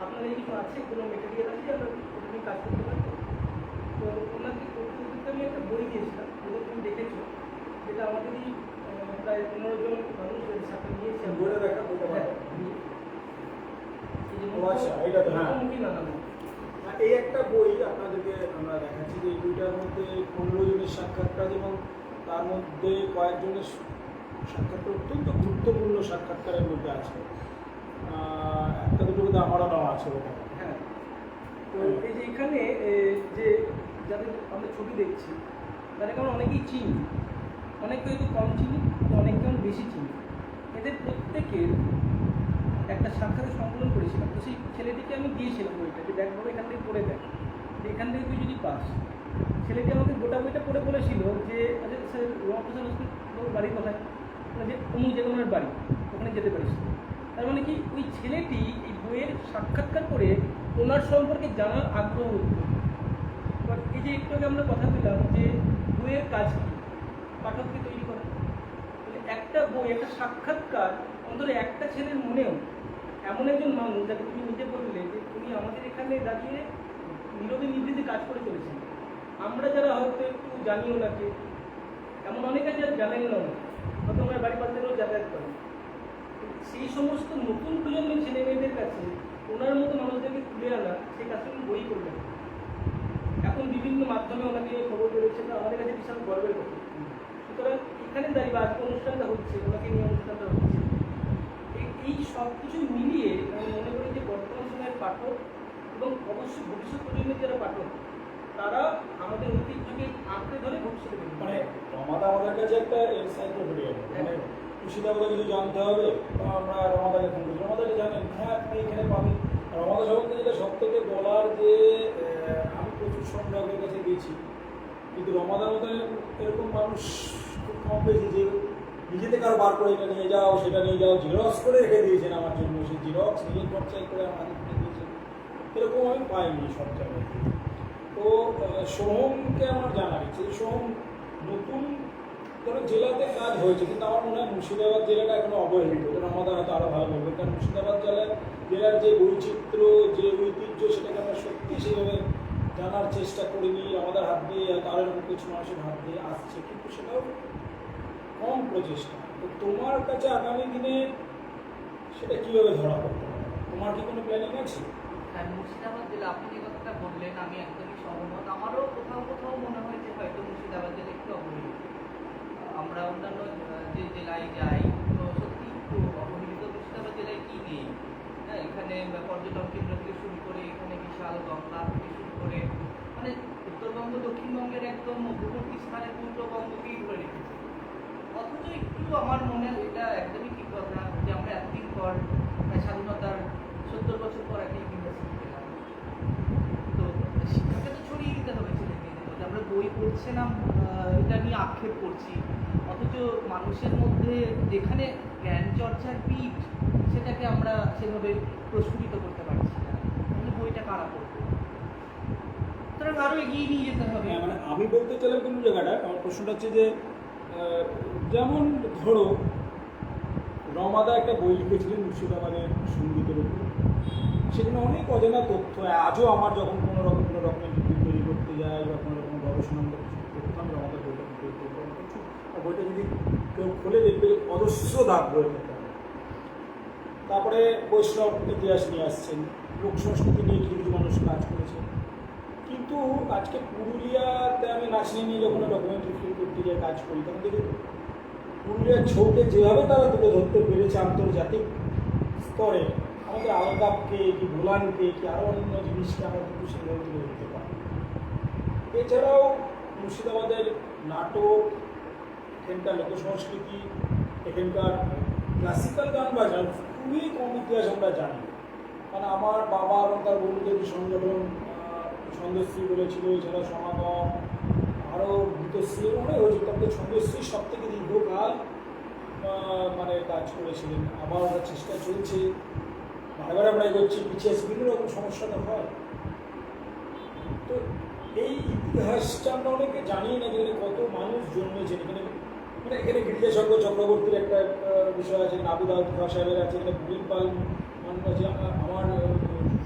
S2: আপনার এই কিছু আছে, কোনো মেটেরিয়াল আছে আমরা ওটা নিয়ে কাজ করতে পারবো। তো ওনাকে করতে করতে আমি একটা বই দিয়েছিলাম, যেটা তুমি দেখেছো, যেটা আমাদেরই প্রায় 15 জন মানুষ সাথে নিয়েছে।
S1: বইটা দেখা বলতে পারো।
S2: আচ্ছা,
S1: এটা তো হ্যাঁ,
S2: মুখোমুখি নানান
S1: এই একটা বই আপনাদেরকে আমরা দেখাচ্ছি যে এই বইটার মধ্যে 15 জনের সাক্ষাৎকার এবং তার মধ্যে কয়েকজনের সাক্ষাৎকার অত্যন্ত গুরুত্বপূর্ণ সাক্ষাৎকারের মধ্যে আছে। একটা দুটো মধ্যে আমারও নাম আছে ওটা।
S2: হ্যাঁ। তো এই যে এখানে যে যাদের আমরা ছবি দেখছি তাদেরকে আমরা অনেকেই চিনি, অনেকে হয়তো কম চিনি, অনেকে আমরা বেশি চিনি। এদের প্রত্যেকের একটা সাক্ষাৎ সংকলন করেছিলাম। তো সেই ছেলেটিকে আমি দিয়েছিলাম বইটা, যে দেখ বাবা এখান থেকে পড়ে দেখ, যে এখান থেকে তুই যদি পাস। ছেলেটি আমাকে গোটা বইটা পড়ে বলেছিল যে আচ্ছা স্যার রমাপ্রসাদ হসপিটাল বাড়ি কোথায়, যে অমুক জায়গায় ওনার বাড়ি, ওখানে যেতে পারিস। তার মানে কি ওই ছেলেটি এই বইয়ের সাক্ষাৎকার করে ওনার সম্পর্কে জানার আগ্রহ হতো। এবার এই যে একটু আগে আমরা কথা বললাম যে বইয়ের কাজ কী, পাঠককে তৈরি করা। একটা বই, একটা সাক্ষাৎকার অন্তত একটা ছেলের মনেও এমন একজন মানুষ যাকে তুমি নিজে বললে যে তুমি আমাদের এখানে দাঁড়িয়ে নীরবে নিভৃতে কাজ করে চলেছেন। আমরা যারা হয়তো একটু জানি ওনাকে, এমন অনেকে যারা জানেন না, হয়তো আমার বাড়ি পাশে যাতায়াত করেন, সেই সমস্ত নতুন প্রজন্মের ছেলে মেয়েদের কাছে ওনার মতো মানুষদেরকে তুলে আনা, সেই কাজটা উনি বই করলেন। এখন বিভিন্ন মাধ্যমে ওনাকে খবর বেরোচ্ছে, আমাদের কাছে বিশাল গর্বের কথা। সুতরাং এখানে দাঁড়িয়ে আজকে অনুষ্ঠানটা হচ্ছে, ওনাকে নিয়ে অনুষ্ঠানটা হচ্ছে, এই সব কিছু মিলিয়ে আমি মনে করি যে বর্তমান সময়ের পাঠক এবং অবশ্যই ভবিষ্যৎ প্রজন্মের যারা পাঠক তারা আমাদের ঐতিহ্যকে আঁকড়ে ধরে ভবিষ্যতে
S1: মানে আমাদের কাছে একটা এনসাইক্লোপিডিয়া, মানে মুর্শিদাবাদে কিছু জানতে হবে আমরা রমাদাকে ফোন করি, রমাদাকে জানেন হ্যাঁ আপনি এখানে পাবেন। রমাদা সম্বন্ধে যেটা সব থেকে বলার যে আমি প্রচুর সংগ্রাহকের কাছে গেছি, কিন্তু রমাদার মতো এরকম মানুষ খুব কম পেয়েছি যে নিজে থেকে আরো বার করে এটা নিয়ে যাও সেটা নিয়ে যাও, জিরক্স করে রেখে দিয়েছেন আমার জন্য, সেই জিরক্স নিজের খরচায় করে আমাকে কিনে দিয়েছেন, এরকম আমি পাইনি সব জায়গায়। তো সোহমকে আমার জানা গেছে সোহম নতুন ধরো জেলাতে কাজ হয়েছে, কিন্তু আমার মনে হয় মুর্শিদাবাদ জেলাটা এখনো অবহেলিত। এটা আমাদের হয়তো আরও ভালো বলবে, কারণ মুর্শিদাবাদ জেলার যে বৈচিত্র্য, যে ঐতিহ্য, সেটাকে আমরা সত্যি সেভাবে জানার চেষ্টা করিনি। আমাদের হাত দিয়ে আরও কিছু মানুষের হাত দিয়ে আসছে, কিন্তু সেটাও কম প্রচেষ্টা। তো তোমার কাছে আগামী দিনে সেটা কীভাবে ধরা পড়তে পারে? তোমার কি কোনো প্ল্যানিং আছে?
S4: হ্যাঁ, মুর্শিদাবাদ জেলা আপনি যে কথাটা বললেন আমি একদমই সহমত। আমারও কোথাও কোথাও মনে হয় যে হয়তো মুর্শিদাবাদ জেলা একটু অবহেলিত। আমরা অন্যান্য যে জেলায় যাই তো সত্যি একটু অবহেলিত। মুর্শিদাবাদ জেলায় কি নেই? হ্যাঁ, এখানে পর্যটন কেন্দ্র থেকে শুরু করে এখানে বিশাল গঙ্গা থেকে শুরু করে মানে উত্তরবঙ্গ দক্ষিণবঙ্গের একদম মধ্যবর্তী স্থানে পূর্ববঙ্গকেই ধরে রেখেছে। অথচ একটু আমার মনে হয় এটা একদমই ঠিক কথা যে আমরা এতদিন পর স্বাধীনতার 70 বছর পর একটা ইউনিভার্সিটি পেলাম। তো শিক্ষাকে তো ছড়িয়ে দিতে হবে ছেলেমেয়েদের মধ্যে। আমরা বই পড়ছে না এটা নিয়ে আক্ষেপ করছি, অথচ মানুষের মধ্যে যেখানে জ্ঞান চর্চার পীঠ সেটাকে আমরা সেভাবে প্রস্ফুটিত করতে পারছি না। তাহলে বইটা কারা পড়বে? সুতরাং আরও এগিয়ে নিয়ে যেতে হবে।
S1: হ্যাঁ, মানে আমি বলতে চাইলাম কোন জায়গাটা, আমার প্রশ্নটা হচ্ছে যে যেমন ধরো রমাদা একটা বই লিখেছিলেন মুর্শিদাবাদের সঙ্গীতের উপর, সেখানে অনেক অজানা তথ্য আজও আমার যখন কোনো রকমের লিপি তৈরি করতে যাই বা কোনো রকম গবেষণা করতাম, রমাদার বইটা প্রচুর, আর বইটা যদি কেউ খুলে দেখবে অজস্র দাগ রয়ে যেতে হবে। তারপরে বৈষ্ণব ইতিহাস নিয়ে আসছেন, লোক সংস্কৃতি নিয়ে কিছু কিছু মানুষ কাজ করেছেন। কিন্তু আজকে পুরুলিয়াতে আমি নাচনি নিয়ে যখন ডকুমেন্টারি ফিল্ম করতে যাই, কাজ করি, তখন দেখি পুরুলিয়ার ছৌকে যেভাবে তারা তুলে ধরতে পেরেছে আন্তর্জাতিক স্তরে, আমাদের আলগাবকে কি গোলানকে কি আরও অন্য জিনিসকে আমরা কিন্তু সেভাবে তুলে ধরতে পারি। এছাড়াও মুর্শিদাবাদের নাটক, এখানকার লোকসংস্কৃতি, এখানকার ক্লাসিক্যাল গান বাজার খুবই কম ইতিহাস আমরা জানি। কারণ আমার বাবা এবং তার বন্ধুদের যে সংগঠন ছন্দশ্রী বলেছিল, এছাড়া সমাগম, আরও গীতশ্রী অনেক হয়েছে, তবে ছন্দশ্রী সব থেকে দীর্ঘকাল মানে কাজ করেছিলেন। আবার ওরা চেষ্টা চলছে, বারবার আমরা এগোচ্ছি, পিছিয়ে বিভিন্ন রকম সমস্যা তো হয়। তো এই ইতিহাসটা আমরা অনেকে জানি না, যেখানে কত মানুষ জন্মেছে। এখানে মানে এখানে গিরিজাশঙ্কর চক্রবর্তীর একটা বিষয় আছে, এখানে আবু দাউদ খাঁ সাহেবের আছে, এখানে ভুলিন পাল মানুষ আছে, আমার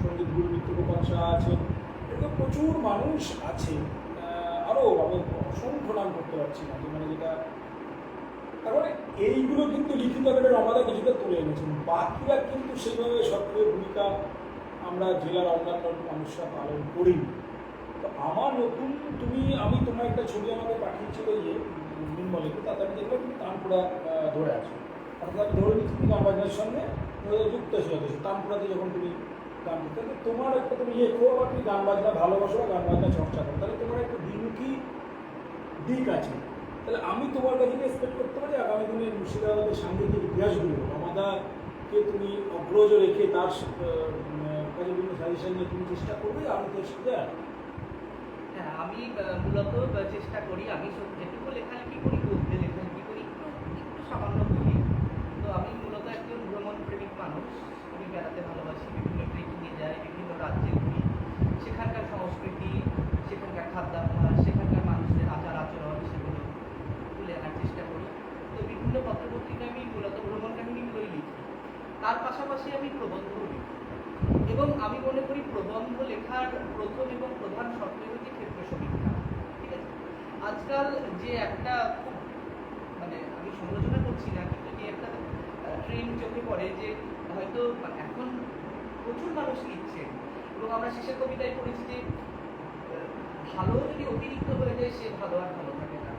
S1: সঙ্গীত গুরু মিত্রগোপাল শাহ আছে, এরকম প্রচুর মানুষ আছে। আরও আমি অসংখ্য নাম করতে পারছি না, মানে যেটা তারপরে এইগুলো কিন্তু লিখিত আকারে রমাদা কিছুটা তুলে এনেছেন, বাকিরা কিন্তু সেভাবে সক্রিয় ভূমিকা আমরা জেলার অন্যান্য মানুষরা পালন করিনি। তো আমার নতুন আমি তোমার একটা ছবি আমাকে পাঠিয়েছিল ইয়ে নির্মলে, তাতে আমি দেখলাম তুমি তানপুরা ধরে আছো, অর্থাৎ আমি ধরে নিচ্ছি তুমি গান বাজনার সঙ্গে যুক্ত ছিল। তানপুরাতে যখন তুমি গান করতে, তোমার একটা তুমি লেখো বা তুমি গান বাজনা ভালোবাসো বা গান বাজনা চর্চা করো, তাহলে তোমার একটা দ্বিমুখী দিক আছে। তাহলে আমি তোমার কাছে এক্সপেক্ট করতে পারি আগামী দিনে মুর্শিদাবাদের সাংগীতিক ইতিহাসগুলো রমাদাকে তুমি অগ্রজ রেখে তার কাজে বিভিন্ন সাজেশন নিয়ে তুমি চেষ্টা করবে, আমি তো সাথে।
S4: হ্যাঁ, আমি মূলত চেষ্টা করি, আমি যেটুকু লেখালেখি করি, গদ্যে লেখালেখি করি, একটু সামান্য বলি। তো আমি মূলত একজন ভ্রমণ প্রেমিক মানুষ। আমি বেড়াতে ভালোবাসি, বিভিন্ন ট্রেকিংয়ে যাই, বিভিন্ন রাজ্যে ঘুরি, সেখানকার সংস্কৃতি, সেখানকার খাদ্যাভ্যাস, সেখানকার মানুষদের আচার আচরণ সেগুলো তুলে আনার চেষ্টা করি। তো বিভিন্ন পত্রপত্রিকায় আমি মূলত ভ্রমণ কাহিনীগুলোই লিখি। তার পাশাপাশি আমি প্রবন্ধও লিখি, এবং আমি মনে করি প্রবন্ধ লেখার প্রথম এবং প্রধান শর্তই হচ্ছে ক্ষেত্র সমীক্ষা। ঠিক আছে, আজকাল যে একটা খুব মানে আমি সমালোচনা করছি না, কিন্তু যে একটা ট্রেন্ড চোখে পড়ে যে হয়তো এখন প্রচুর মানুষ লিখছে, এবং আমরা শেষের কবিতায় পড়েছি যে ভালো যদি অতিরিক্ত হয়ে যায় সে ভালো আর ভালো থাকে না।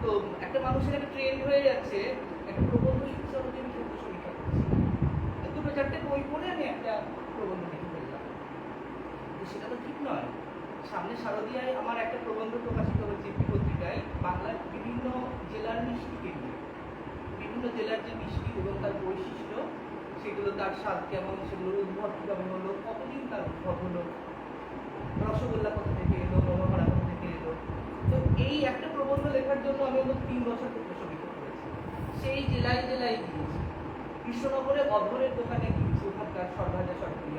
S4: তো একটা মানুষের একটা ট্রেন্ড হয়ে যাচ্ছে, একটা প্রবন্ধ লিখছে আমি ক্ষেত্র সমীক্ষা করছি, দুটো চারটে বই পড়ে আমি একটা প্রবন্ধ লিখে ফেললাম। তো সেটা তো ঠিক নয়। সামনে শারদীয়ায় আমার একটা প্রবন্ধ প্রকাশিত হয়েছে একটি পত্রিকায়, বাংলার বিভিন্ন জেলার মিষ্টিকে নিয়ে, বিভিন্ন জেলার যে মিষ্টি এবং তার বৈশিষ্ট্য, সেগুলো তার স্বাদ কেমন, সেগুলোর উদ্ভব কীভাবে হলো, কতদিন তার উদ্ভব হলো, রসগোল্লা কোথা থেকে এলো, মোহনপাড়া কোথা থেকে এলো। তো এই একটা প্রবন্ধ লেখার জন্য আমি অন্তত 3 বছর ক্ষেত্র সমীক্ষা করেছি। সেই জেলায় জেলায় গিয়েছি, কৃষ্ণনগরে অধরের দোকানে গিয়েছি, ওখানকার সরভাজা সরকারি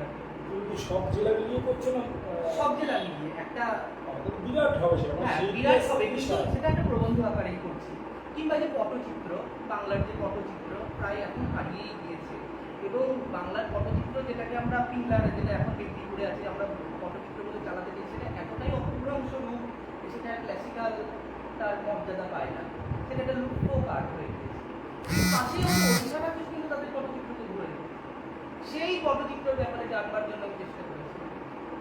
S1: তুমি কি সব জেলা মিলিয়ে করছো না?
S4: সব জেলা মিলিয়ে একটা
S1: আমাদের বিরাট হবে সেটা মানে
S4: হ্যাঁ
S1: সেই
S4: বিরাট হবে, কিন্তু
S1: বিশাল।
S4: সেটা একটা প্রবন্ধ আকারেই করছি। কিংবা যে পটচিত্র, বাংলার যে পটচিত্র প্রায় এখন হারিয়েই গিয়েছে, এবং বাংলার পটচিত্র যেটাকে আমরা পিলার, যেটা এখন বিক্রি করে আছে, আমরা পটচিত্রগুলো চালাতে দিই, সেটা এতটাই অপভ্রংশ রূপ যে সেটা ক্লাসিক্যাল তার মর্যাদা পায় না, সেটা একটা লুপ্ত কাঠ হয়ে গেছে। পাশেই আমরা ওড়িশাটা কিন্তু তাদের পটচিত্রকে ধরে রেখেছে। সেই পটচিত্রের ব্যাপারে জানবার জন্য চেষ্টা করেছি,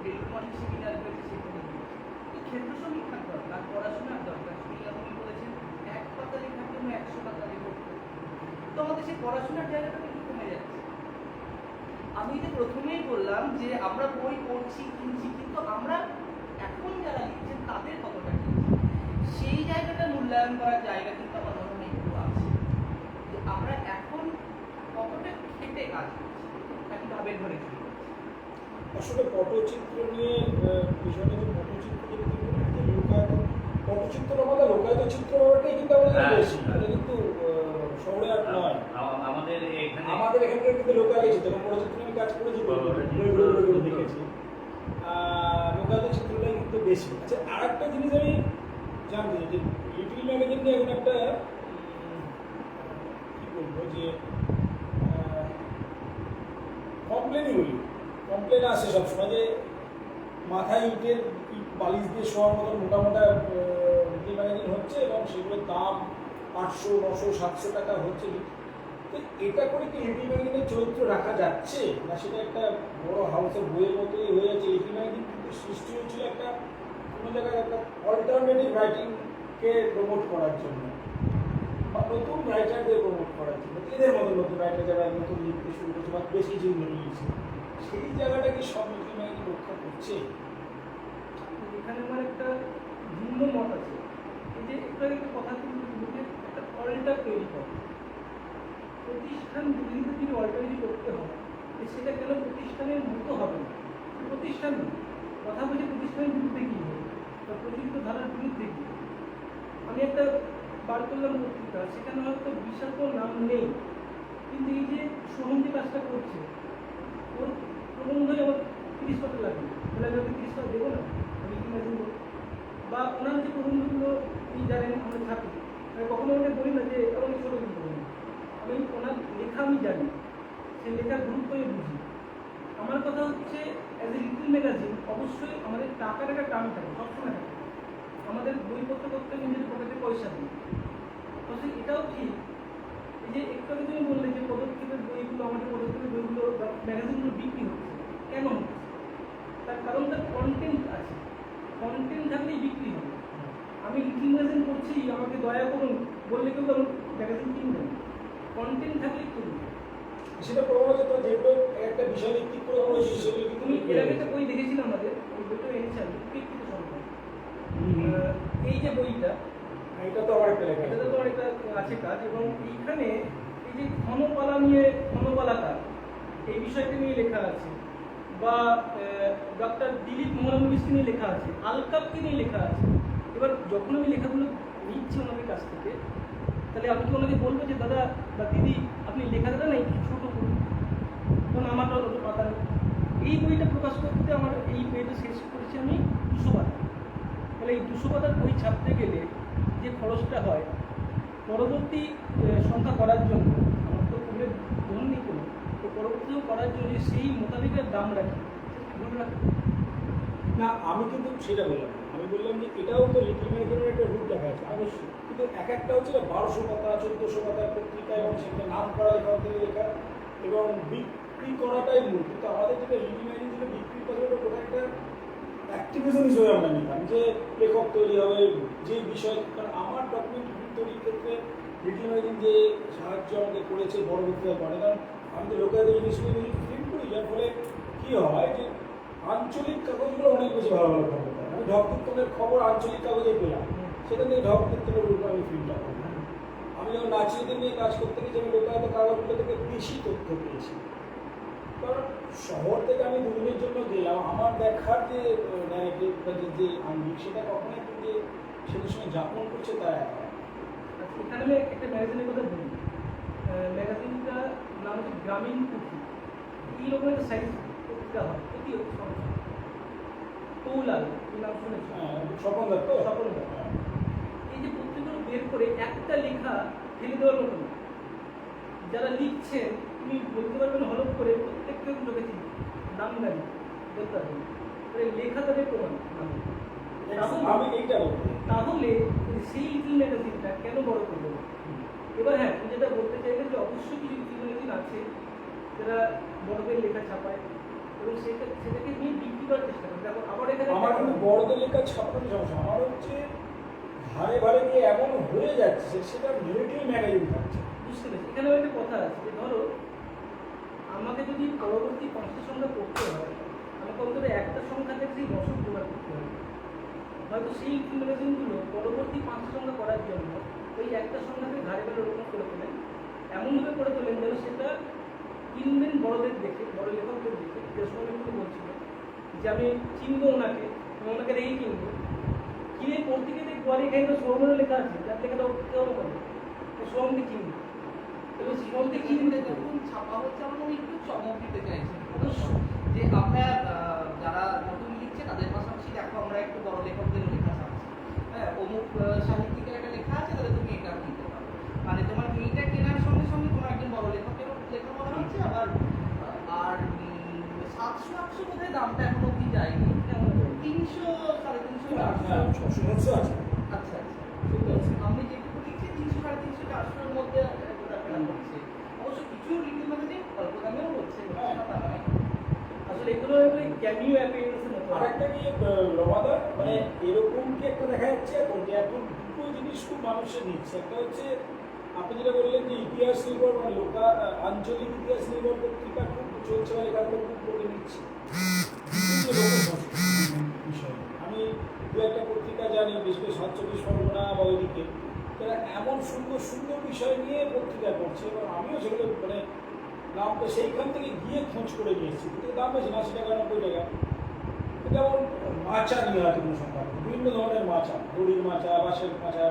S4: বেলকুমারি সেমিনার হয়েছে, সেখানে ক্ষেত্র সমীক্ষার দরকার, পড়াশোনার দরকার। তিনি আপনি বলেছেন 1 পাতা লেখার জন্য 100 পাতা লেখক, তো আমাদের সেই পড়াশোনার জায়গাটা কিন্তু কমে যাচ্ছে। আমি যে প্রথমেই বললাম যে আমরা বই পড়ছি, কিনছি, কিন্তু আমরা এখন যারা লিখছেন তাদের কতটা কিনছি, সেই জায়গাটা মূল্যায়ন করার জায়গা কিন্তু আমার মনে হয় একটু আছে, যে আমরা এখন কতটা খেটে কাজ করছি, নাকি ভাবের ঘরে চলে যাচ্ছি।
S1: আসলে পটচিত্র নিয়ে বিষয়টা যে পটচিত্র লোকায়ত পটচিত্র আমাদের লোকায়ত চিত্র ব্যাপারটাই কিন্তু আমাদের
S3: হ্যাঁ,
S1: বেশি
S3: হ্যাঁ।
S1: এটা কিন্তু শহরে আর নয়।
S3: আমাদের এখানে
S1: আমাদের এখানকার কিন্তু লোকায়ত চিত্র পটচিত্র আমি কাজ করেছি দেখেছি, লোকায়ত চিত্রটাই কিন্তু বেশি। আচ্ছা আর একটা জিনিস আমি জানতে চাই যে লিটল ম্যাগাজিন নিয়ে এখন একটা কি বলবো যে কমপ্লেনই বলি, কমপ্লেন আসে সবসময় যে মাথায় ইটের বালিশ দিয়ে শোয়ার মতন মোটা মোটা লিটল ম্যাগাজিন হচ্ছে এবং সেগুলোর দাম 800, 900, 700 টাকা হচ্ছে। তো এটা করে কি লিটল ম্যাগাজিনের চরিত্র রাখা যাচ্ছে না সেটা একটা বড় হাউসের বইয়ের মতোই হয়ে যাচ্ছে? লিটল ম্যাগাজিন কিন্তু সৃষ্টি হয়েছিল একটা কোনো জায়গায় একটা অল্টারনেটিভ রাইটিংকে প্রমোট করার জন্য বা নতুন রাইটারদের প্রমোট করার জন্য, এদের মতো নতুন রাইটার যারা নতুন লিখতে শুরু করছে বা বেশ কিছু লিখছে, সেই জায়গাটা কি সব লিটল ম্যাগাজিন রক্ষা করছে?
S2: এখানে আমার একটা ভিন্ন মত আছে। এই যে একটা একটা কথা কিন্তু একটা অল্টার তৈরি করে প্রতিষ্ঠান যদি অল্টারনেটিভ করতে হয়, সেটা কেন প্রতিষ্ঠানের মতো হবে না? প্রতিষ্ঠান কথা বলছে প্রতিষ্ঠানের বিরুদ্ধে কি হবে বা প্রচলিত ধারার বিরুদ্ধে কি? আমি একটা বার করলাম পত্রিকা, সেখানে হয়তো বিশাল কোনো নাম নেই, কিন্তু এই যে সোহম যে কাজটা করছে, ওর প্রবন্ধই আমার 30 পাতা লাগবে, তাহলে আমি 30 পাতা দেবো না, আমি ইমাজিন করবো। বা ওনার যে প্রবন্ধগুলো এই জানেন আমরা থাকি, আমি কখনো ওকে বলি না যে আমাকে ছোটো কিন্তু বলি, আমি ওনার লেখা আমি জানি, সেই লেখার গুরুত্ব আমি বুঝি। আমার কথা হচ্ছে অ্যাজ এ লিটল ম্যাগাজিন অবশ্যই আমাদের টাকার একটা টার্ম থাকে, সবসময় থাকে। আমাদের বইপত্র করতে নিজের পকেটে পয়সা দিই, অবশ্যই এটাও ঠিক। এই যে একটু আগে তুমি বললে যে পদক্ষেপের বইগুলো, আমাদের পদক্ষেপের বইগুলো বা ম্যাগাজিনগুলো বিক্রি হচ্ছে, কেন হচ্ছে? তার কারণ তার কন্টেন্ট আছে, কন্টেন্ট থাকলেই বিক্রি হবে। আমি লিটল ম্যাগাজিন করছি, আমাকে দয়া করুন বললে কিন্তু আমি ম্যাগাজিন কিনবেন, কন্টেন্ট থাকলেই কিনবে।
S1: সেটা প্রমাণ হচ্ছে যেগুলো একটা বিষয় ভিত্তিক করে করেছি সেগুলো কিন্তু
S2: তুমি এর আগে একটা বই দেখেছিলাম আমাদের, ওই বইটা এনেছি আমি, বিকৃত সংখ্যা। এই যে বইটা,
S1: এটা তো আমার একটা লেখা,
S2: এটাতে তো একটা আছে কাজ, এবং এইখানে এই যে ঘনপালা নিয়ে, ঘনপালাকার এই বিষয়টি নিয়ে লেখা আছে, বা ডক্টর দিলীপ মোহরামুলিসকে নিয়ে লেখা আছে, আলকাপকে নিয়ে লেখা আছে। এবার যখন আমি লেখাগুলো নিচ্ছি ওনাদের কাছ থেকে, তাহলে আমি কি ওনাকে বলবো যে দাদা বা দিদি আপনি লেখাটা না একটু ছোটো করুন, কারণ আমারটা অত পাতা নেই। এই বইটা প্রকাশ করতে আমার এই বইটা শেষ করেছি আমি 200 পাতা। তাহলে এই 200 পাতার বই ছাপতে গেলে যে খরচটা হয়, পরবর্তী সংখ্যা করার জন্য আমার তো খুবই ধন নেই কোনো, তো পরবর্তীও করার জন্য সেই মোতাবেকের দাম রাখি, ধরে রাখি
S1: না আমি কিন্তু সেটা বললাম না। আমি বললাম যে এটাও তো লিটল ম্যাগাজিনের একটা রূপ দেখা আছে অবশ্যই, কিন্তু এক একটা হচ্ছে 1200 পাতা 1400 পাতার পত্রিকা এবং সেটা নাম করা লেখা থেকে লেখা এবং বিক্রি করাটাই মূল। কিন্তু আমাদের যেটা লিটল ম্যাগাজিন যেটা বিক্রি করে ওটা কোথায় একটা অ্যাক্টিভিজম হিসেবে আমরা নিতাম যে লেখক তৈরি হবে যে বিষয়, কারণ আমার ডকুমেন্ট তৈরির ক্ষেত্রে লিটল ম্যাগাজিন যে সাহায্য আমাদের করেছে পরবর্তীতে করে, কারণ আমি তো লোকায়ত জিনিসগুলো প্রিন্ট করি, যার ফলে কী হয় যে আঞ্চলিক কাগজগুলো অনেক বেশি ভালো ভালো খবর দেয়। আমি ঢক কীর্তনের খবর আঞ্চলিক কাগজে পেলাম, সেখান থেকে ঢক কীর্তনের উপর আমি প্রিন্টটা করি। আমি যখন নাচিয়েদের নিয়ে কাজ করতে গেছি আমি লোকায়ত কাগজগুলো থেকে বেশি তথ্য পেয়েছি, কারণ শহর থেকে আমি দুদিনের জন্য গেলাম, আমার দেখার যে ন্যারেটিভ বা যে আঙ্গিক সেটা কখনোই যে সেটার সঙ্গে যাপন করছে তা একা।
S2: এখানে আমি একটা ম্যাগাজিনের কথা বলি, ম্যাগাজিনটার নাম হচ্ছে গ্রামীণ পুঁথি। এইরকম একটা সাইজ পত্রিকা হয়, অতি সংখ্যা। কৌলাল, এই নাম শুনেছো?
S1: হ্যাঁ, স্বপন দত্ত।
S2: স্বপন দত্ত। এই যে পত্রিকাগুলো বের করে একটা লেখা ফেলে দেওয়ার মতো না। যারা লিখছেন তুমি বলতে পারবেন হলফ করে প্রত্যেককে লোকে নাম গাড়ি বলতে পারবেন, লেখা তাদের প্রমাণ নাম।
S1: আমি এইটা বলবো।
S2: তাহলে সেই লিটল ম্যাগাজিনটা কেন বড় করবো? এবার হ্যাঁ, তুমি যেটা বলতে চাইলে যে অবশ্যই কিছু লিটল ম্যাগাজিন আছে যারা বড়দের লেখা ছাপায় এবং সেটাকে নিয়ে বিক্রি করার চেষ্টা করে। দেখো আমার এখানে
S1: আমার কিন্তু বড়দের লেখা ছাপানোর সমস্যা, আমার হচ্ছে ধারে ধারে গিয়ে এমন হয়ে যাচ্ছে সেটা মিলিটারি ম্যাগাজিন থাকছে।
S2: বুঝতে পেরেছি। এখানে একটা কথা আছে যে ধরো আমাকে যদি পরবর্তী 5টা সংখ্যা করতে হয়, আমাকে অন্তত একটা সংখ্যা থেকে সেই দশক জোগাড় করতে হবে। হয়তো সেই ম্যাগাজিনগুলো পরবর্তী 5টা সংখ্যা করার জন্য ওই একটা সংখ্যাকে ঘাড়ে ঘাড়ে ওরকম করে তোলেন, এমনভাবে করে তোলেন যেন সেটা কিনবেন বড়দের দেখে, বড় লেখকদের দেখে। যে সময় কিন্তু বলছিল যে আমি চিনবো ওনাকে, আমি ওনাকে দেখেই কিনবো, কিনে পত্রিকা দেখবো আর এখানে তো সোহমের লেখা আছে, যার লেখাটা কেউ করে সোহমকে চিনবো এবং সোহমকে চিনতে
S4: যখন ছাপা হচ্ছে আমরা একটু চমক দিতে চাইছি যে আমরা যারা নতুন লিখছে তাদের পাশাপাশি দেখো আমরা একটু বড় লেখকদের লেখা ছাপছি। হ্যাঁ, অমুক সাহিত্যিকের একটা লেখা আছে, তাহলে তুমি এটা কিনতে পারো। মানে তোমার এইটা কেনার সঙ্গে সঙ্গে তোমার একজন বড় লেখকেরও লেখা বলা হচ্ছে। আবার আর 700-800 বোধহয় দামটা এখন অব্দি যায়নি, 300, 350, 400।
S1: সমস্যা আছে।
S4: আচ্ছা আচ্ছা, ঠিক আছে। আমি যেটুকু লিখছি 300, 350, 400-র মধ্যে ঘোরাফেরা করছে। অবশ্য কিছু লিটল ম্যাগাজিন অল্প দামেও হচ্ছে,
S2: আসলে এগুলো ক্যামিও অ্যাপিয়ারেন্সের মতো।
S1: আরেকটা কি রমাদা, মানে এরকম কি একটা দেখা যাচ্ছে এখন যে এখন দুটো জিনিস খুব মানুষের নিচ্ছে। একটা হচ্ছে আপনি যেটা বললেন যে ইতিহাস নির্ভর মানে আঞ্চলিক ইতিহাস নির্ভর পত্রিকা খুব চলছে বা লেখাগুলো খুব লোকে নিচ্ছে। বিষয় আমি দু একটা পত্রিকা জানি, বিশেষ করে 47 পরগনা বা ওইদিকে, তারা এমন সুন্দর সুন্দর বিষয় নিয়ে পত্রিকা করছে এবং আমিও সেগুলো মানে দামটা সেইখান থেকে গিয়ে খোঁজ করে নিয়ে এসেছি। কিন্তু দাম বেশি 80 টাকা 90 টাকা। যেমন মাচা নিয়ে হয়তো কোনো সংখ্যা, বিভিন্ন ধরনের মাচা, দড়ির মাচা, বাঁশের মাচা,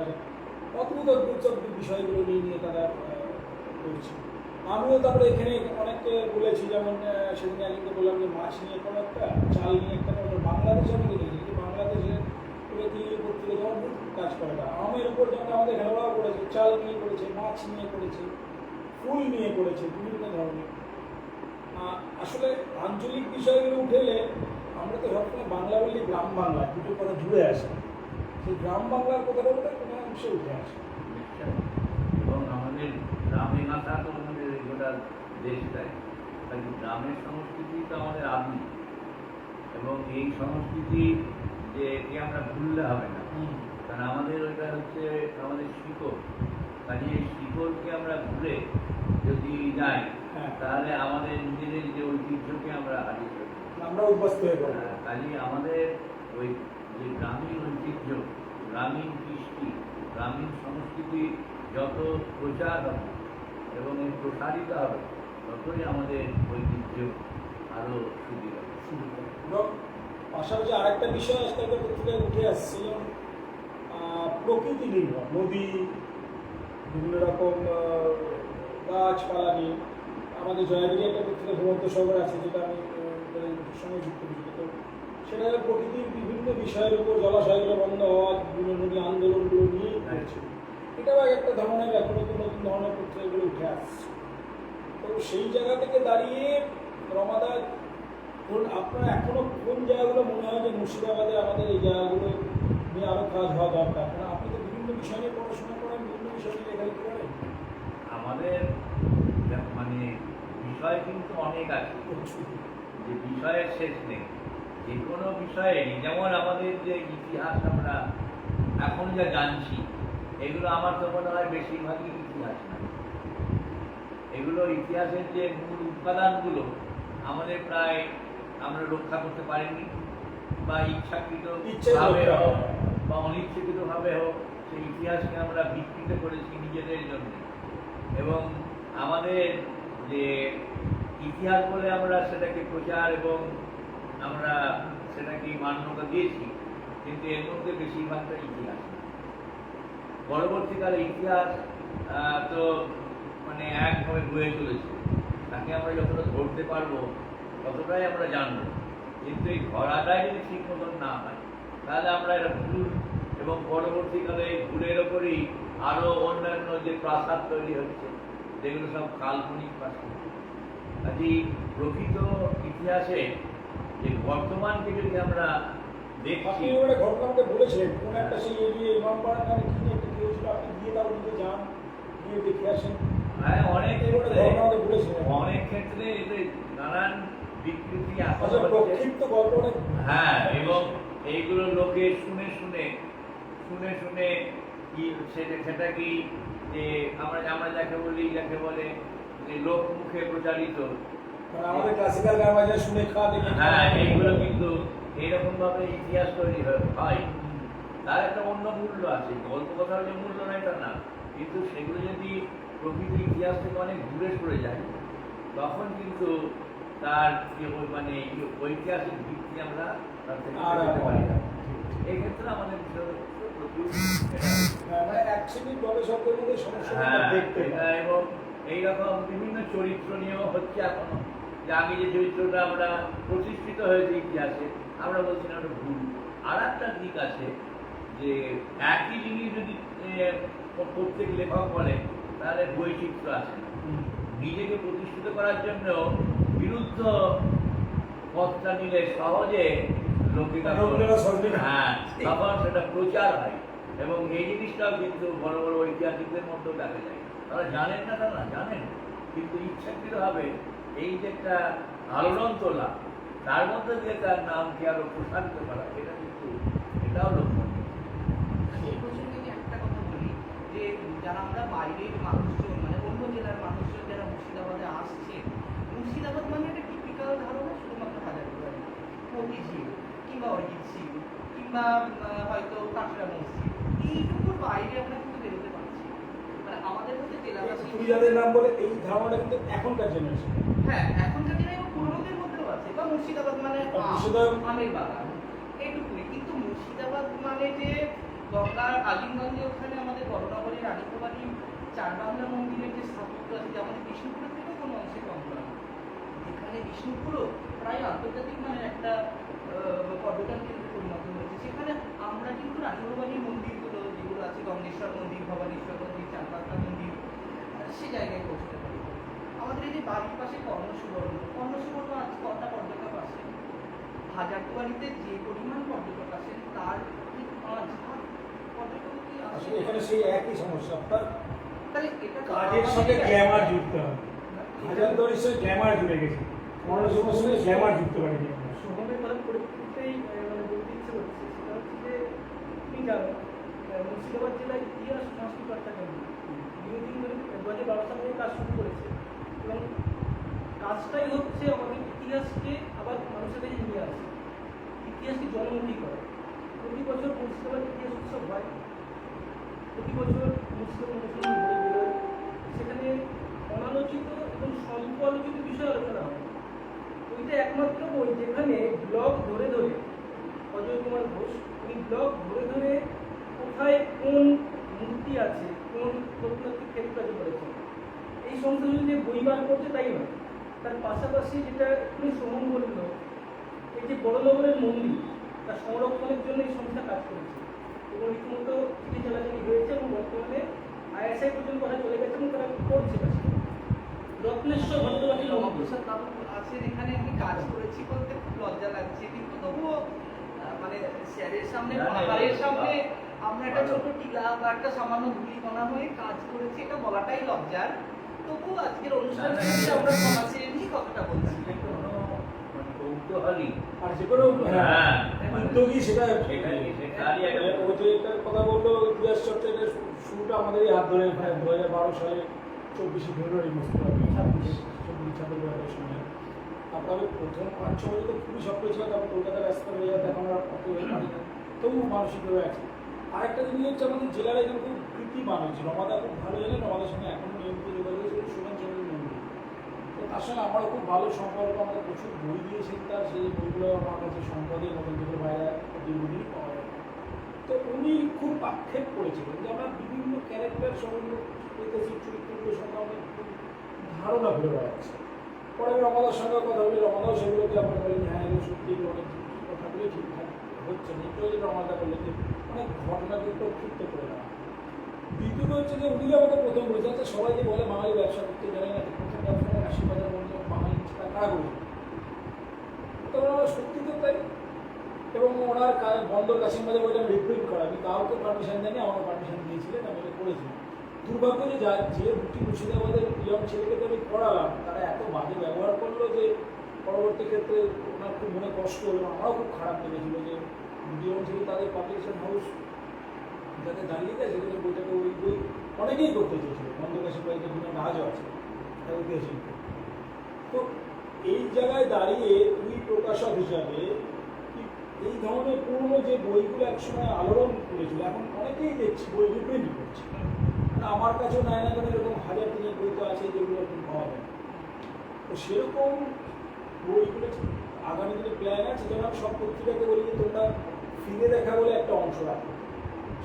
S1: অদ্ভুত অদ্ভুত সব বিষয়গুলো নিয়ে তারা করছে। আমিও তারপরে এখানে অনেককে বলেছি, যেমন সেদিন একজনকে বললাম যে মাছ নিয়ে কোনো একটা, চাল নিয়ে একটা, বাংলাদেশে আমি দেখেছি যে বাংলাদেশে পত্রিকা যেমন কাজ করে না, আমের উপর যেমন আমাদের হেলোয়াও করেছে, চাল নিয়ে করেছে, মাছ নিয়ে করেছে, ফুল নিয়ে করেছে, বিভিন্ন ধরনের। আসলে আঞ্চলিক বিষয়গুলো উঠে এলে আমরা তো সবসময় বাংলা বললে গ্রাম বাংলা দুটো কথা জুড়ে আসে, সেই গ্রাম বাংলার কথাটা বলে কোনো অংশে উঠে আসে।
S3: এবং আমাদের গ্রামে না থাকলে আমাদের গোটা দেশটাই, তাই গ্রামের সংস্কৃতি তো আমাদের আদি, এবং এই সংস্কৃতি যে এটি আমরা ভুললে হবে না, কারণ আমাদের ওইটা হচ্ছে আমাদের শিকড়। কাজে এই শিকড়কে আমরা ভুলে যদি যাই তাহলে আমাদের নিজেদের যে ঐতিহ্যকে আমরা হারিয়ে ফেলব,
S1: আমরা অভ্যস্ত হয়ে পড়ব।
S3: কাজে আমাদের ওই যে গ্রামীণ ঐতিহ্য, গ্রামীণ কৃষ্টি, গ্রামীণ সংস্কৃতি যত প্রচার হবে এবং প্রসারিত হবে ততই আমাদের ঐতিহ্য আরও সুবিধা হবে।
S1: এবং পাশাপাশি আরেকটা বিষয় আজকালকার পত্রিকায় উঠে আসছে, যেমন প্রকৃতি নির্ভর, নদী, বিভিন্ন রকম গাছপালা নিয়ে। আমাদের জয়াগিরি একটা পত্রিকা ভূমধ্য সাগর আছে, যেটা আমি সঙ্গে যুক্ত করেছি, তো সেটা প্রকৃতির বিভিন্ন বিষয়ের উপর, জলাশয়গুলো বন্ধ হওয়া, বিভিন্ন নদী আন্দোলনগুলো নিয়েই করছে। এটাও একটা ধরনের এখন নতুন নতুন ধরনের পত্রিকাগুলো উঠে আসছে। তো সেই জায়গা থেকে দাঁড়িয়ে রমাদা, ধরুন আপনার এখনো কোন জায়গাগুলো মনে হয় যে মুর্শিদাবাদে আমাদের এই জায়গাগুলো নিয়ে আরও কাজ হওয়া দরকার? কারণ আপনি তো বিভিন্ন বিষয় নিয়ে পড়াশোনা করেন, বিভিন্ন বিষয় নিয়ে লেখালেখি করেন।
S3: আমাদের মানে বিষয় কিন্তু অনেক আছে, যে বিষয়ের শেষ নেই। যে কোনো বিষয়েরই, যেমন আমাদের যে ইতিহাস আমরা এখন যা জানছি, এগুলো আমার তো মনে হয় বেশিরভাগই ইতিহাস না। এগুলো ইতিহাসের যে মূল উপাদানগুলো আমাদের প্রায় আমরা রক্ষা করতে পারিনি, বা ইচ্ছাকৃতভাবে হোক বা অনিচ্ছাকৃতভাবে হোক, সেই ইতিহাসকে আমরা বিকৃত করেছি নিজেদের জন্য। এবং আমাদের যে ইতিহাস বলে আমরা সেটাকে প্রচার এবং আমরা সেটাকে মান্যতা দিয়েছি, কিন্তু এর মধ্যে বেশিরভাগটা ইতিহাস। পরবর্তীকালে ইতিহাস তো মানে একভাবে বয়ে চলেছে, তাকে আমরা যতটা ধরতে পারবো ততটাই আমরা জানবো। কিন্তু এই ধরাটাই যদি ঠিক মতন না হয় তাহলে আমরা এটা ভুল, এবং পরবর্তীকালে এই ভুলের ওপরই আরো অন্যান্য যে প্রাসাদ তৈরি হচ্ছে যেগুলো সব কাল্পনিক প্রাসাদ। কাজেই প্রকৃত ইতিহাসে যে বর্তমানকে যদি আমরা দেখছি,
S1: আপনি ওটা ঘটনা আমাকে বলেছিলেন কোন একটা সেই এরিয়া ইমামবাড়া নামে কি একটা কি হয়েছিল, আপনি গিয়ে তাও নিজে যান, গিয়ে দেখে আসেন।
S3: হ্যাঁ, অনেক ক্ষেত্রে
S1: ঘটনা আমাকে বলেছিলেন।
S3: অনেক ক্ষেত্রে এতে নানান বিকৃতি আসা
S1: আচ্ছা,
S3: হচ্ছে।
S1: প্রক্ষিপ্ত গল্প অনেক।
S3: হ্যাঁ, এবং এইগুলো লোকে শুনে শুনে শুনে শুনে কি সেটা কি যে আমরা আমরা যাকে বলে যে লোক মুখে প্রচারিত,
S1: মানে আমাদের ক্লাসিক্যাল গান বাজনা শুনে খাওয়া দেখে।
S3: হ্যাঁ, এইগুলো কিন্তু এইরকম ভাবে ইতিহাস তৈরি হয়। তার একটা অন্য মূল্য আছে, গল্প কথার যে মূল্য নয় তা না, কিন্তু সেগুলো যদি প্রকৃত ইতিহাস থেকে অনেক দূরে সরে যায় তখন কিন্তু তার মানে ঐতিহাসিক ভিত্তি আমরা তার থেকে পেতে পারি না। এই ক্ষেত্রে আমাদের প্রচুর
S1: মানে এক শ্রেণীর গবেষকদের মধ্যে সমস্যা দেখতে
S3: এটা,
S1: পাই।
S3: এবং এইরকম বিভিন্ন চরিত্র নিয়েও হচ্ছে এখনো, যে আগে যে চরিত্রটা আমরা প্রতিষ্ঠিত হয়েছে ইতিহাসে আমরা বলছি না ওটা ভুল। আর একটা দিক আছে যে একই জিনিস যদি প্রত্যেক লেখক বলে তাহলে বৈচিত্র্য আছে না। নিজেকে প্রতিষ্ঠিত করার জন্য বিরুদ্ধ পথটা নিলে সহজে লোকে হ্যাঁ তখন সেটা প্রচার হয়, এবং এই জিনিসটাও কিন্তু বড় বড় ঐতিহাসিকদের মধ্যেও দেখা যায়। তারা জানেন না, তারা জানেন, কিন্তু ইচ্ছাকৃতভাবে এই যে একটা আলোড়ন তোলা তার মধ্যে দিয়ে তার নামকে আরো প্রসারিত করা, এটা কিন্তু এটাও লক্ষণীয়।
S4: এই প্রসঙ্গে যদি একটা কথা বলি, যে যারা আমরা বাইরের মানুষজন মানে অন্য জেলার মানুষজন যারা মুর্শিদাবাদে আসছে, মুর্শিদাবাদ মানে একটা টিপিক্যাল ধারণা শুধুমাত্র হাজারদুয়ারি, মতিঝিল কিংবা অরিজিৎ সিং কিংবা হয়তো কাঁকড়া মসজিদ, এইটুকুর বাইরে আমরা কিন্তু বেরোতে পারছি না। মানে আমাদের মধ্যে জেলাবাসী
S1: তুমি যাদের নাম বলে এই ধারণাটা কিন্তু এখনকার জেনারেশন।
S4: হ্যাঁ এখনকার দিনে পুরোনোদের মধ্যেও আছে, বা মুর্শিদাবাদ মানে আমের বাগান এইটুকুই। কিন্তু মুর্শিদাবাদ মানে যে গঙ্গার আলিমগঞ্জে ওখানে আমাদের বড়নগরের রানীকুমারী চার বাংলা মন্দিরের যে স্থাপত্য আছে, যেমন বিষ্ণুপুরের থেকেও কোনো অংশে কম না। এখানে বিষ্ণুপুরও প্রায় আন্তর্জাতিক মানের একটা পর্যটন কেন্দ্রে পরিণত হয়েছে। সেখানে আমরা কিন্তু রানীভবানীর মন্দিরগুলো যেগুলো আছে, গঙ্গেশ্বর মন্দির, ভবানীশ্বর মন্দির, চার বাংলা মন্দির, সে জায়গায় পৌঁছতে পারি। আমাদের এই যে বাড়ির পাশে কর্ণসুবর্ণ আজ কটা পর্যটক আসেন, হাজারদুয়ারিতে যে পরিমাণ পর্যটক আসেন তার ঠিক 5 ভাগ পর্যটক কি আসে।
S1: এখানে সেই একই সমস্যা, আপনার
S4: তাহলে এটা
S5: কাজের সাথে গ্ল্যামার যুক্ত হবে। হাজারদুয়ারির সাথে গ্ল্যামার জুড়ে গেছে, কর্ণসুবর্ণের সঙ্গে গ্ল্যামার যুক্ত পারেনি আমরা।
S2: শহরের কথা পরিপ্রেক্ষিতেই মানে বলতে ইচ্ছে করছে, সেটা হচ্ছে যে তুমি জানো মুর্শিদাবাদ জেলায় ইতিহাস সংস্কৃতি একটা কেন্দ্র দীর্ঘদিন ধরে 2012 সাল থেকে কাজ শুরু করেছে, এবং কাজটাই হচ্ছে আমাদের ইতিহাসকে আবার মানুষের কাছে নিয়ে আসে, ইতিহাসকে জনমুখী করে। প্রতি বছর মুর্শিদাবাদ ইতিহাস উৎসব হয়, প্রতি বছর মুর্শিদাবাদ মুসলিম বই বেরোয়, সেখানে অনালোচিত এবং স্বল্প আলোচিত বিষয় আলোচনা হয়। ওইটা একমাত্র বই যেখানে ব্লগ ধরে ধরে অজয় কুমার ঘোষ উনি ব্লগ ধরে ধরে কোথায় কোন মূর্তি আছে, কোন প্রত্নতাত্ত্বিক ক্ষেত্র করেছেন, এই সংস্থা শুধু যে বই বার করছে তাই নয়, তার পাশাপাশি যেটা তুমি শ্রমণ বলল, এই যে বড়নগরের মন্দির তার সংরক্ষণের জন্য এই সংস্থা কাজ করেছে, এবং রীতিমতো চিঠি চালাচালি হয়েছে, এবং বর্তমানে ISI পর্যন্ত কথা চলে গেছে এবং তারা করছে কাজ। রত্নেশ্বর ভট্টাচার্য
S4: রমাপ্রসাদ বাবু আছেন এখানে, আমি কাজ করেছি বলতে খুব লজ্জা লাগছে, কিন্তু তবুও মানে স্যারের সামনে পাহাড়ের সামনে আমরা একটা ছোট টিলা বা একটা সামান্য ধূলিকণা হয়ে কাজ করেছি, এটা বলাটাই লজ্জার। তবু আজকের অনুষ্ঠানে আমরা সমাজে এমনি কথাটা বলছি।
S3: কৌতূহলী
S1: আর যে কোনো উদ্যোগী সেটা
S3: সেটারই একটা
S1: ওই যে এটার কথা বললো, ইতিহাস চর্চার শুরুটা আমাদেরই হাত ধরে 2012 সালে 24 ফেব্রুয়ারি বুঝতে পারবে 26 সময়। আপনাদের প্রথম 5-6 বছর তো খুবই সক্রিয় ছিল, তারপর কলকাতার রাস্তা হয়ে যাতে এখন আমরা অত পারি না, তবু মানসিকভাবে আছে। আরেকটা জিনিস হচ্ছে আমাদের জেলার একজন খুব কৃতি মানুষ রমাদা, খুব ভালো জানেন, রমাদার সঙ্গে এখনও নিয়মিত যোগাযোগ ছিল, সুমন চন্দ্রের মন্দির। তো তার সঙ্গে আমারও খুব ভালো সম্পর্ক, আমাদের প্রচুর বই দিয়েছেন তার, সেই বইগুলো আমার কাছে সম্পদের মতন থেকে বাইরে দীর্ঘদিনই পাওয়া যায়। তো উনি খুব আক্ষেপ করেছিলেন যে আমরা বিভিন্ন ক্যারেক্টার সম্বন্ধে ঐতিহাসিক চরিত্রগুলো সম্বন্ধে আমাদের ধারণা ঘুরে বেড়াচ্ছে, পরে আমি রমাদার সঙ্গে কথা বলি, রমাদাও সেগুলোকে আবার বলেন হ্যাঁ এগুলো সত্যি অনেক কথাগুলি ঠিকঠাক হচ্ছে না। একটু যে রমাদা বললেন যে অনেক ঘটনাকে প্রক্ষিপ্ত করে দেওয়া। দ্বিতীয়ত হচ্ছে যে উনি আমাকে প্রথম বলেছেন, আচ্ছা সবাই যে বলে বাঙালি ব্যবসা করতে জানে না, প্রথম ব্যবসা 80,000 বলছে বাঙালি সেটা কারা বলছে, তো সত্যি তো তাই। এবং ওনার বন্দর কাশিম বাজার বলে আমি রিক্রুট করা, আমি কাউকে পারমিশন জানি, আমাকে পারমিশন দিয়েছিলেন, আমি এটা করেছি। দুর্ভাগ্য যে যে দুটি মুর্শিদাবাদের ইয়ং ছেলেকে আমি পড়ালাম তারা এত বাজে ব্যবহার করলো যে পরবর্তী ক্ষেত্রে ওনার খুব মনে কষ্ট হলো, আমারও খুব খারাপ লেগেছিল যে দুটি ইয়ং ছেলে তাদের পাবলিকেশন হাউস যাতে দাঁড়িয়ে যায় সেখানে বইটাকে ওই বই অনেকেই করতে চেয়েছিল, বন্দর কাশিম বাজারের বিভিন্ন কাজও আছে ঐতিহাসিক। তো এই জায়গায় দাঁড়িয়ে তুই প্রকাশক হিসাবে এই ধরনের পুরনো যে বইগুলো একসময় আলোড়ন করেছিল এখন অনেকেই দেখছি বই রিপ্রিন্ট করছে। আমার কাছেও নায়নাগণের এরকম 1000 বই তো আছে যেগুলো এখন পাওয়া যায়। তো সেরকম বইগুলো আগামী দিনে প্ল্যান আছে, যেন সব পত্রিকাকে বলি যে তোমরা ফিরে দেখা বলে একটা অংশ রাখো,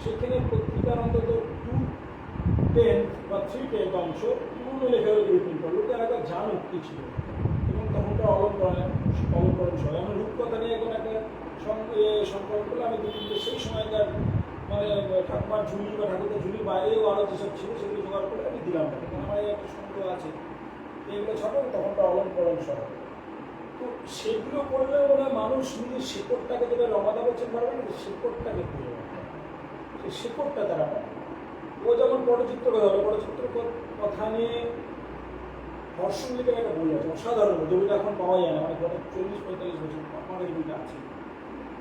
S1: সেখানে পত্রিকার অন্তত 2/10 বা 3/10 অংশ পুরনো লেখাগুলো রিপ্রিন্ট করো, লোকে একবার জানো কি ছিল। এবং তখনটা অলঙ্করণ সহ আমি রূপকথা নিয়ে এখন একটা সম্পর্ক করলে আমি দুদিনকে সেই সময়কার মানে ঠাকুমার ঝুলি বা ঠাকুরদের ঝুলির বাইরেও আরও যেসব ছিল সেগুলো জোগাড় করে আমি দিলাম না, কারণ আমার একটা সংগ্রহ আছে এইগুলো ছাড়া তখনটা অলঙ্করণ সহ। তো সেগুলো করলে ওরা মানুষ নিজের শেকড়টাকে যেটা রমাদা বলছেন পারবে না, শেকড়টাকে খুঁজে পাবে, সেই শেকড়টা তারা পাবে। ও যেমন পটচিত্র কথা বলে, পটচিত্র কথা নিয়ে হর্ষমল্লিকের একটা বই আছে অসাধারণ, বইটা এখন পাওয়া যায় না, মানে 40-45 বছর আমার এই বইটা আছে।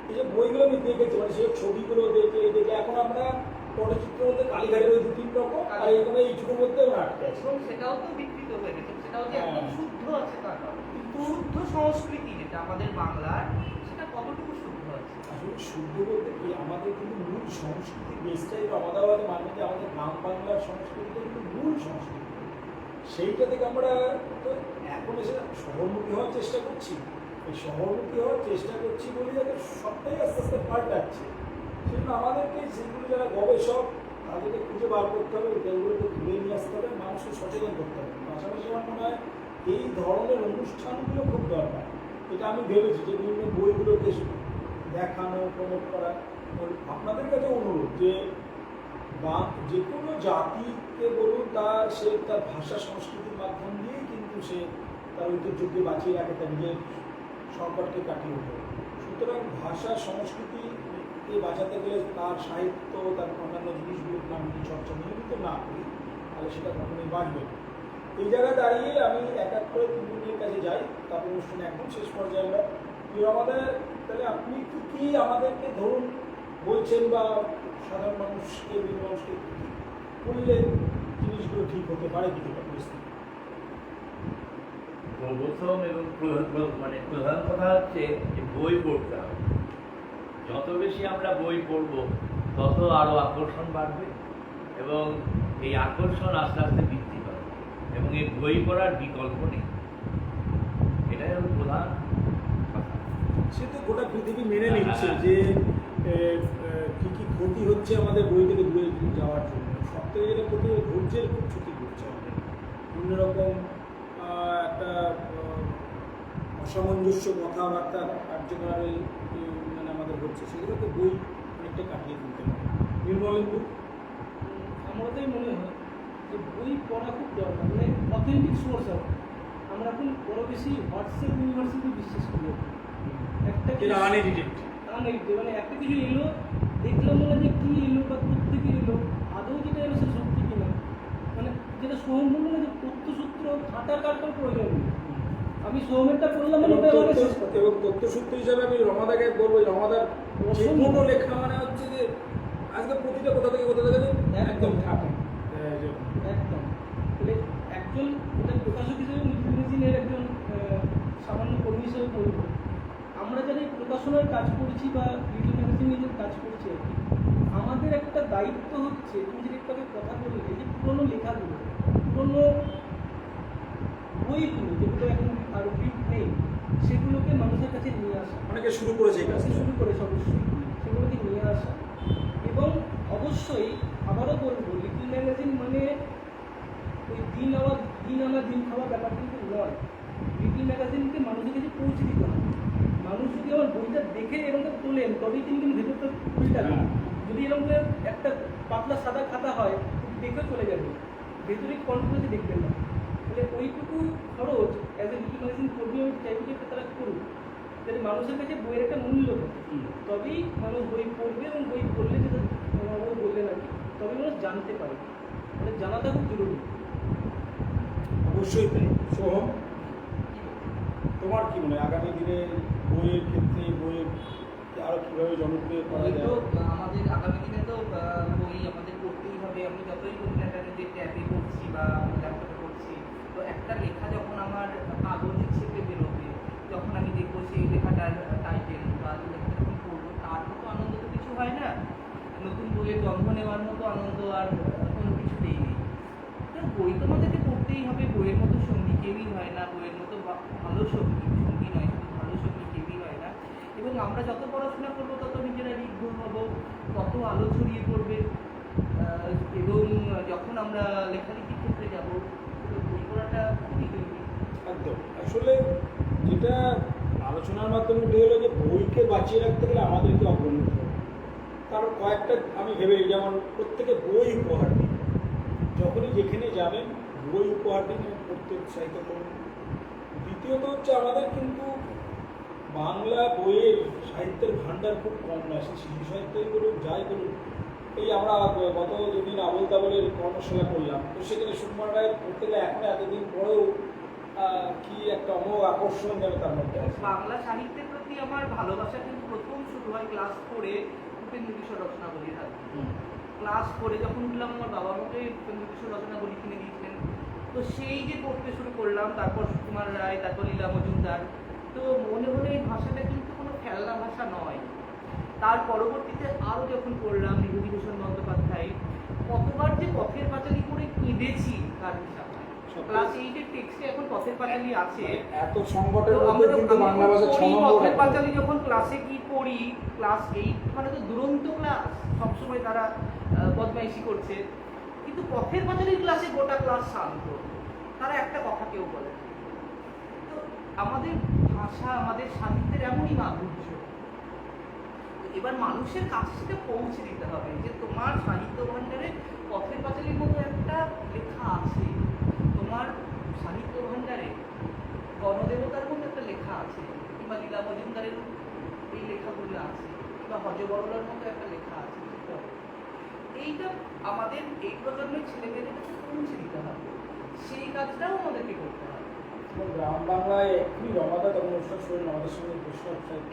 S1: এই যে বইগুলো আমি দেখেছি, মানে সেই ছবিগুলো দেখে এখন আমরা পটচিত্রের মধ্যে কালীঘাটের ওই 2-3 রকম আর এইগুলো এইটুকুর মধ্যে আমরা আটকে আছি।
S4: এবং সেটাও তো বিকৃত হয়ে গেছে, সেটাও যে একদম শুদ্ধ আছে তা নয়। শুদ্ধ সংস্কৃতি যেটা আমাদের বাংলার, সেটা কতটুকু শুদ্ধ আছে?
S1: আসলে শুদ্ধ বলতে কি, আমাদের কিন্তু মূল সংস্কৃতি বেসটাই আমাদের মানে যে আমাদের গ্রাম বাংলার সংস্কৃতিটা কিন্তু মূল সংস্কৃতি, সেইটা থেকে আমরা তো এখন এসে শহরমুখী হওয়ার চেষ্টা করছি। এই শহরমুখী হওয়ার চেষ্টা করছি বলে যাতে সবটাই আস্তে আস্তে পাল্টাচ্ছে, সেজন্য আমাদেরকে সেগুলো যারা গবেষক তাদেরকে খুঁজে বার করতে হবে, এগুলোকে ঘুরে নিয়ে আসতে হবে, মানুষকে সচেতন করতে হবে। পাশাপাশি আমার মনে হয় এই ধরনের অনুষ্ঠানগুলো খুব দরকার। এটা আমি ভেবেছি যে বিভিন্ন বইগুলোকে দেখানো, প্রমোট করা। আপনাদের কাছে অনুরোধ যে বা যে কোনো জাতিকে বলুন সে তার ভাষা সংস্কৃতির মাধ্যম দিয়েই কিন্তু সে তার ঐতিহ্যকে বাঁচিয়ে রাখে, তার নিজের সংকটকে কাটিয়ে ওঠে। সুতরাং ভাষা সংস্কৃতিকে বাঁচাতে গেলে তার সাহিত্য, তার অন্যান্য জিনিসগুলোর নাম চর্চা নিয়মিত না করি তাহলে সেটা কখনোই বাঁচবে না। এই জায়গায় দাঁড়িয়ে আমি এক এক করে তিনজনের কাছে যাই, তারপর অনুষ্ঠানে একদম শেষ পর্যায়ে আমরা আমাদের তাহলে আপনি কি আমাদেরকে ধরুন বলছেন বা সাধারণ মানুষকে বিভিন্ন মানুষকে করলে জিনিসগুলো ঠিক হতে পারে কিছুটা পরিস্থিতি?
S3: প্রথম এবং প্রধান কথা হচ্ছে যে বই পড়তে হবে। যত বেশি আমরা বই পড়ব তত আরও আকর্ষণ বাড়বে এবং এই আকর্ষণ আস্তে আস্তে বৃদ্ধি পাবে এবং এই বই পড়ার বিকল্প নেই, এটাই হল প্রধান কথা।
S1: সে তো গোটা পৃথিবী মেনে নিচ্ছে যে কি কি ক্ষতি হচ্ছে আমাদের বই থেকে দূরে যাওয়ার জন্য। সব থেকে যেটা ক্ষতি ধৈর্যের খুব ক্ষতি করছে আমাদের, বিভিন্ন রকম একটা অসামঞ্জস্য কথাবার্তা কার্যকরী মানে আমাদের হচ্ছে, সেগুলোকে বই অনেকটা কাটিয়ে তুলতে পারে। নির্মলেন্দু,
S2: আমাদের মনে হয় যে বই পড়া খুব দরকার, মানে অথেন্টিক সোর্স হবে। আমরা এখন বড় বেশি হোয়াটসঅ্যাপ ইউনিভার্সিটি বিশ্বাস করি, একটা
S1: আনএডিটেড
S2: মানে একটা কিছু এলো দেখলাম মনে যে কী এলো বা কোথেকে এলো, আদৌ যেটা এলো সে সত্যি কিনা, মানে যেটা সোহম বললো না যে তথ্যসূত্র ঘাটার কাটার প্রয়োজন নেই। আমি সোহমেরটা করলাম মানে
S1: এবং তথ্যসূত্র হিসাবে আমি রমাদাকে বলবো, রমাদার সম্পূর্ণ লেখা মানে হচ্ছে যে আজকে প্রতিটা কোথা থেকে একদম থাকে
S2: একদম। মানে একজন এটা প্রকাশক হিসেবে মুজিনের একজন সামান্য কর্মী হিসেবে বলব, আমরা যারা এই প্রকাশনার কাজ করছি বা লিটল ম্যাগাজিন নিজের কাজ করছি আর কি, আমাদের একটা দায়িত্ব হচ্ছে, তুমি যদি একটু কথা বললে যে পুরোনো লেখাগুলো, পুরোনো বইগুলো যেগুলো এখন আর প্রিন্ট নেই, সেগুলোকে মানুষের কাছে নিয়ে আসা।
S1: অনেকে শুরু করেছে,
S2: শুরু করেছে অবশ্যই, সেগুলোকে নিয়ে আসা। এবং অবশ্যই আবারও বলবো, লিটল ম্যাগাজিন মানে ওই দিন আনা দিন খাওয়া ব্যাপার কিন্তু নয়। উইকলি ম্যাগাজিনকে মানুষের কাছে পৌঁছে দিতে হবে। মানুষ যদি আমার বইটা দেখে এরকম করে তোলেন তবেই তিনি কিন্তু ভেতরটা ফুলটা
S5: হ্যাঁ।
S2: যদি এরকম করে একটা পাতলা সাদা খাতা হয় দেখে চলে যাবে, ভেতরে কন্ট্রোলে দেখবেন না। তাহলে ওইটুকু খরচ অ্যাজ এ উইকলি ম্যাগাজিন কর্মী আমি চাইবো যে তারা করুক, যাতে মানুষের কাছে বইয়ের একটা মূল্য থাকে। তবেই মানুষ বই পড়বে এবং বই পড়লে যেটা বাবু বললেন আর কি, তবেই মানুষ জানতে পারে। মানে জানাটা খুব জরুরি।
S1: অবশ্যই তাই। সোহম, তোমার কি মনে হয় আগামী দিনে বইয়ের ক্ষেত্রে বইয়ের আরো কিভাবে জনপ্রিয় করা
S4: বই তো
S1: যায়?
S4: আমাদের আগামী দিনে তো বই আমাদের পড়তেই হবে। আমি যতই বলি না কেন যে ট্যাবে পড়ছি বা ল্যাপটপে পড়ছি, তো একটা লেখা যখন আমার কাগজে ছেপে বেরোবে, যখন আমি দেখবো সেই লেখাটার টাইটেল বা লেখাটা যখন পড়বো, তার মতো আনন্দ তো কিছু হয় না। নতুন বইয়ের গন্ধ নেওয়ার মতো আনন্দ আর কোনো কিছুতেই নেই। তো বই তো আমাদেরকে পড়তেই হবে। বইয়ের মতো সঙ্গী কেউই হয় না, বইয়ের মতো ভালো সঙ্গী নয়, শুধু ভালো সঙ্গী কেউই হয় না। এবং আমরা যত পড়াশোনা করবো তত নিজেরা ঋদ্ধ হব, তত আলো ছড়িয়ে পড়বে। এবং যখন আমরা লেখালেখির ক্ষেত্রে যাব, বই পড়াটা খুবই জরুরি।
S1: একদম। আসলে যেটা আলোচনার মাধ্যমে উঠে এলো যে বইকে বাঁচিয়ে রাখতে গেলে আমাদেরকে অগ্রণী হতে হবে। কারণ কয়েকটা আমি ভেবে, যেমন প্রত্যেকে বই উপহার দিন, যখনই যেখানে যাবেন বই উপহার দিন এবং পড়তে উৎসাহিত করুন। দ্বিতীয়ত হচ্ছে আমাদের কিন্তু বাংলা বইয়ের সাহিত্যের ভাণ্ডার খুব কম নয়, সে শিশু সাহিত্যই বলুন যাই বলুন। এই আমরা গত দুদিন আবল তাবলের কর্মশালা করলাম, তো সেখানে সুকুমার রায় পড়তে গেলে এখন এতদিন পরেও কি একটা অমোঘ আকর্ষণ যেন তার মধ্যে আছে।
S4: বাংলা সাহিত্যের প্রতি আমার ভালোবাসা কিন্তু প্রথম শুরু হয় ক্লাস 4-এ উপেন্দ্র কিশোর রচনাবলীর হাত থেকে। ক্লাস 4-এ যখন উঠলাম, আমার বাবা আমাকে উপেন্দ্র কিশোর রচনাবলী কিনে দিয়েছিলেন। তো সেই যে পড়তে শুরু করলাম, তারপর সুকুমার রায়, তারপর লীলা মজুমদার, তো মনে হলো এই ভাষাটা কিন্তু কোনো খেলনা ভাষা নয়। তার পরবর্তীতে আরও যখন পড়লাম বিভূতিভূষণ বন্দ্যোপাধ্যায়, কতবার যে পথের পাঁচালী করে কেঁদেছি তার হিসাব নাই। ক্লাস 8-এর টেক্সটে এখন পথের পাঁচালী আছে।
S1: এত সংকটের
S4: তো
S1: মধ্যে কিন্তু বাংলা ভাষা 6 নম্বর
S4: পথের পাঁচালী যখন ক্লাসে কি পড়ি, ক্লাস 8 মানে তো দুরন্ত ক্লাস, সবসময় তারা বদমাইশি করছে। কিন্তু পথের পাঁচালীর ক্লাসে গোটা ক্লাস শান্ত, তারা একটা কথা কেউ বলে না। তো আমাদের ভাষা, আমাদের সাহিত্যের এমনই মাধুর্য। এবার মানুষের কাছে সেটা পৌঁছে দিতে হবে যে তোমার সাহিত্য ভাণ্ডারে পথের পাঁচালীর মতো একটা লেখা আছে, তোমার সাহিত্য ভাণ্ডারে গণদেবতার মতো একটা লেখা আছে, কিংবা লীলা মজুমদারের এই লেখাগুলো আছে, কিংবা হজবরলার মতো একটা লেখা আছে। এইটা আমাদের এই প্রজন্মের ছেলেমেয়েদের কাছে পৌঁছে দিতে হবে, সেই কাজটাও আমাদেরকে করতে হবে।
S1: গ্রাম বাংলায় এক্ষুনি রমাদা তখন অনুষ্ঠান শুনে আমাদের সঙ্গে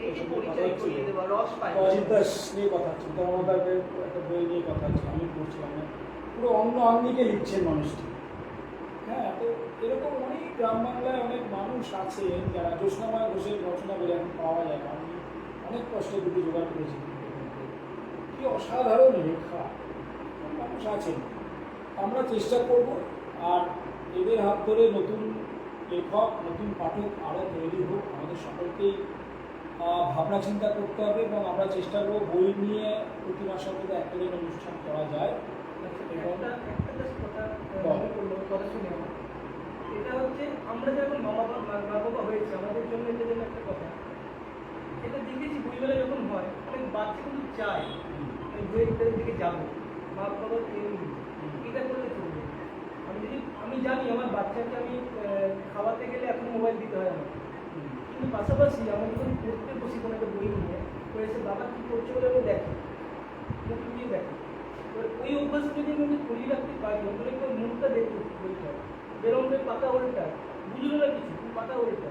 S4: এই যে পরিচয় করিয়ে দেওয়া, রস পাই,
S1: অজিত দাস নিয়ে কথা হচ্ছে, রমাদাদের একটা বই নিয়ে কথা হচ্ছে, আমি পড়ছিলাম না, পুরো অন্য আঙ্গিকে লিখছেন মানুষটি। হ্যাঁ, তো এরকম অনেক গ্রাম বাংলায় অনেক মানুষ আছে যারা জ্যোৎস্নাময় ঘোষের রচনা বলে এখন পাওয়া যায় না, আমি অনেক কষ্টে দুটি জোগাড় করেছি। কি অসাধারণ লেখা, মানুষ আছেন। আমরা চেষ্টা করব, আর এদের হাত ধরে নতুন লেখক, নতুন পাঠক আরও তৈরি হোক। আমাদের সকলকেই ভাবনা চিন্তা করতে হবে এবং আমরা চেষ্টা করব বই নিয়ে প্রতি মাসের মধ্যে একটা দিন অনুষ্ঠান করা যায়।
S2: কথা শুনে আমার এটা হচ্ছে, আমরা যখন মা বাবা হয়েছে, আমাদের জন্য এটা যেন একটা কথা, এটা দেখেছি বইমেলা যখন হয়, অনেক বাচ্চা কিন্তু চায় বইয়ের দিকে যাবো, মা বাবা এটা করলে চলবে। আমি জানি আমার বাচ্চাকে আমি খাওয়াতে গেলে এখন মোবাইল দিতে হয় আমার, কিন্তু পাশাপাশি আমি যখন পড়তে বসি কোনো একটা বই নিয়ে, তো এসে বাবা কী করছে বলে আমি দেখি, মুখ দিয়ে দেখি। ওই অভ্যাস যদি আমি করিয়ে রাখতে পারি, ওগুলো একটু মুখটা দেখতে বইটা যেরকম পাতা ওলটা বুঝলো না কিছু, পাতা ওলটা,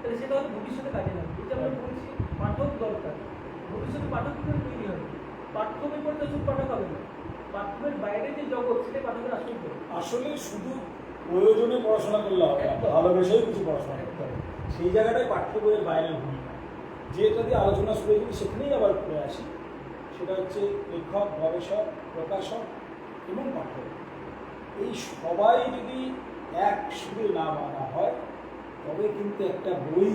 S2: তাহলে সেটা হয়তো ভবিষ্যতে কাজে লাগবে। এটা আমরা বলছি পাঠক দরকার, ভবিষ্যতে পাঠক কী করে তৈরি হবে? পাঠ্য বই পড়তে শুধু পাঠক হবে না, পাঠ্যের বাইরে যে জগৎ সেটা পাঠকের আসল জগৎ।
S1: আসলে শুধু প্রয়োজনে পড়াশোনা করলে হবে না, ভালোবেসেই কিছু পড়াশোনা করতে হবে। সেই জায়গাটাই পাঠ্য বইয়ের বাইরের ভূমিকা, যেটা দিয়ে আলোচনা শুরু হয়েছিল সেখানেই আবার ফিরে আসি। সেটা হচ্ছে লেখক, গবেষক, প্রকাশক এবং পাঠক, এই সবাই যদি এক সুরে না বাঁধা হয় তবে কিন্তু একটা বই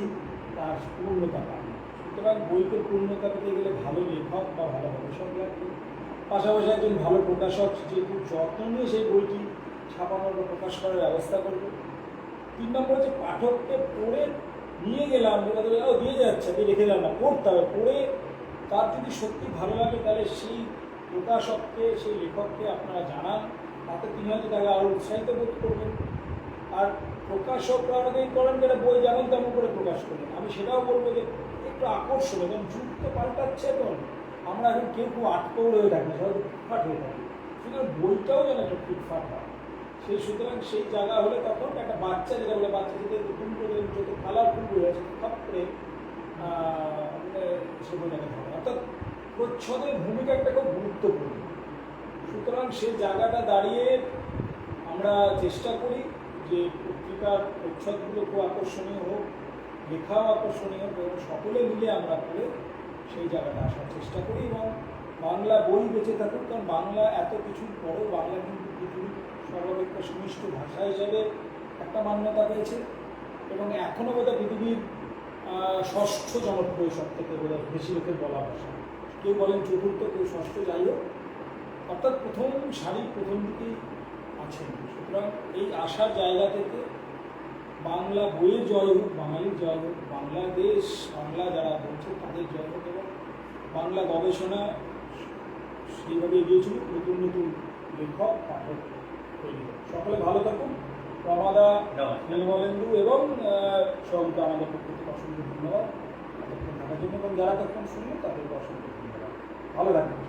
S1: তার পূর্ণতা পাবে। সুতরাং বইকে পূর্ণতা পেতে গেলে ভালো লেখক বা ভালো গবেষক লাগবে, পাশাপাশি একজন ভালো প্রকাশক যে খুব যত্ন নিয়ে সেই বইটি ছাপানোর বা প্রকাশ করার ব্যবস্থা করবে, 3 নম্বর হচ্ছে পাঠককে পড়ে নিয়ে গেলাম, যেটা ধরে ও দিয়ে যাচ্ছে আমি রেখে দিলাম না, পড়তে হবে। পড়ে তার যদি সত্যি ভালো লাগে তাহলে সেই প্রকাশককে সেই লেখককে আপনারা জানান, তাতে তিনি হয়তো তাকে আরও উৎসাহিত বোধ করবেন। আর প্রকাশকরা অনেকেই করেন যারা বই যেমন তেমন করে প্রকাশ করবেন। আমি সেটাও বলবো যে একটু আকর্ষণ, এবং যুগ তো পাল্টাচ্ছে এখন, আমরা এখন কেউ খুব আটকৌড় হয়ে থাকি না, সবাই ফিটফাট হয়ে থাকি, সুতরাং বইটাও যেন একটা ফিটফাট হয়। সুতরাং সেই জায়গা হলে তখন একটা বাচ্চা, যেটা বলে বাচ্চা যেটা নতুন করে যত কালারফুল বই আছে সব করে সে বইটাকে ধরে, অর্থাৎ প্রচ্ছদের ভূমিকাটা খুব গুরুত্বপূর্ণ। সুতরাং সেই জায়গাটা দাঁড়িয়ে আমরা চেষ্টা করি যে পত্রিকার প্রচ্ছদগুলো খুব আকর্ষণীয় হোক, লেখাও আকর্ষণীয় হোক, এবং সকলে মিলে আমরা করে সেই জায়গাটা আসার চেষ্টা করি, এবং বাংলা বই বেঁচে থাকুক। কারণ বাংলা এত কিছুর পরেও বাংলা কিন্তু পৃথিবীর সর্বাপেক্ষা সুমিষ্ট ভাষা হিসাবে একটা মান্যতা পেয়েছে, এবং এখনও বোধহয় পৃথিবীর 6ষ্ঠ জনপ্রিয়, সব থেকে বোধহয় বেশি লোকের বলা ভাষা। কেউ বলেন চতুর্থ, কেউ 6ষ্ঠ, যাই হোক, অর্থাৎ প্রথম সারির প্রথম দিকেই আছেন। সুতরাং এই আসার জায়গা থেকে বাংলা বইয়ের জয় হোক, বাঙালির জয় হোক, বাংলাদেশ, বাংলা যারা বলছে তাদের জয় হোক, এবং বাংলা গবেষণা সেইভাবে এগিয়ে চলুক, নতুন নতুন লেখক পাঠক তৈরি হোক। সকলে ভালো থাকুন। রমাদা, নীলমলেন্দু এবং সবকে আমাদের পক্ষ থেকে অসংখ্য ধন্যবাদ এতক্ষণ থাকার জন্য, এবং যারা তখন শুনলেন তাদেরকে অসংখ্য ধন্যবাদ। ভালো থাকবেন।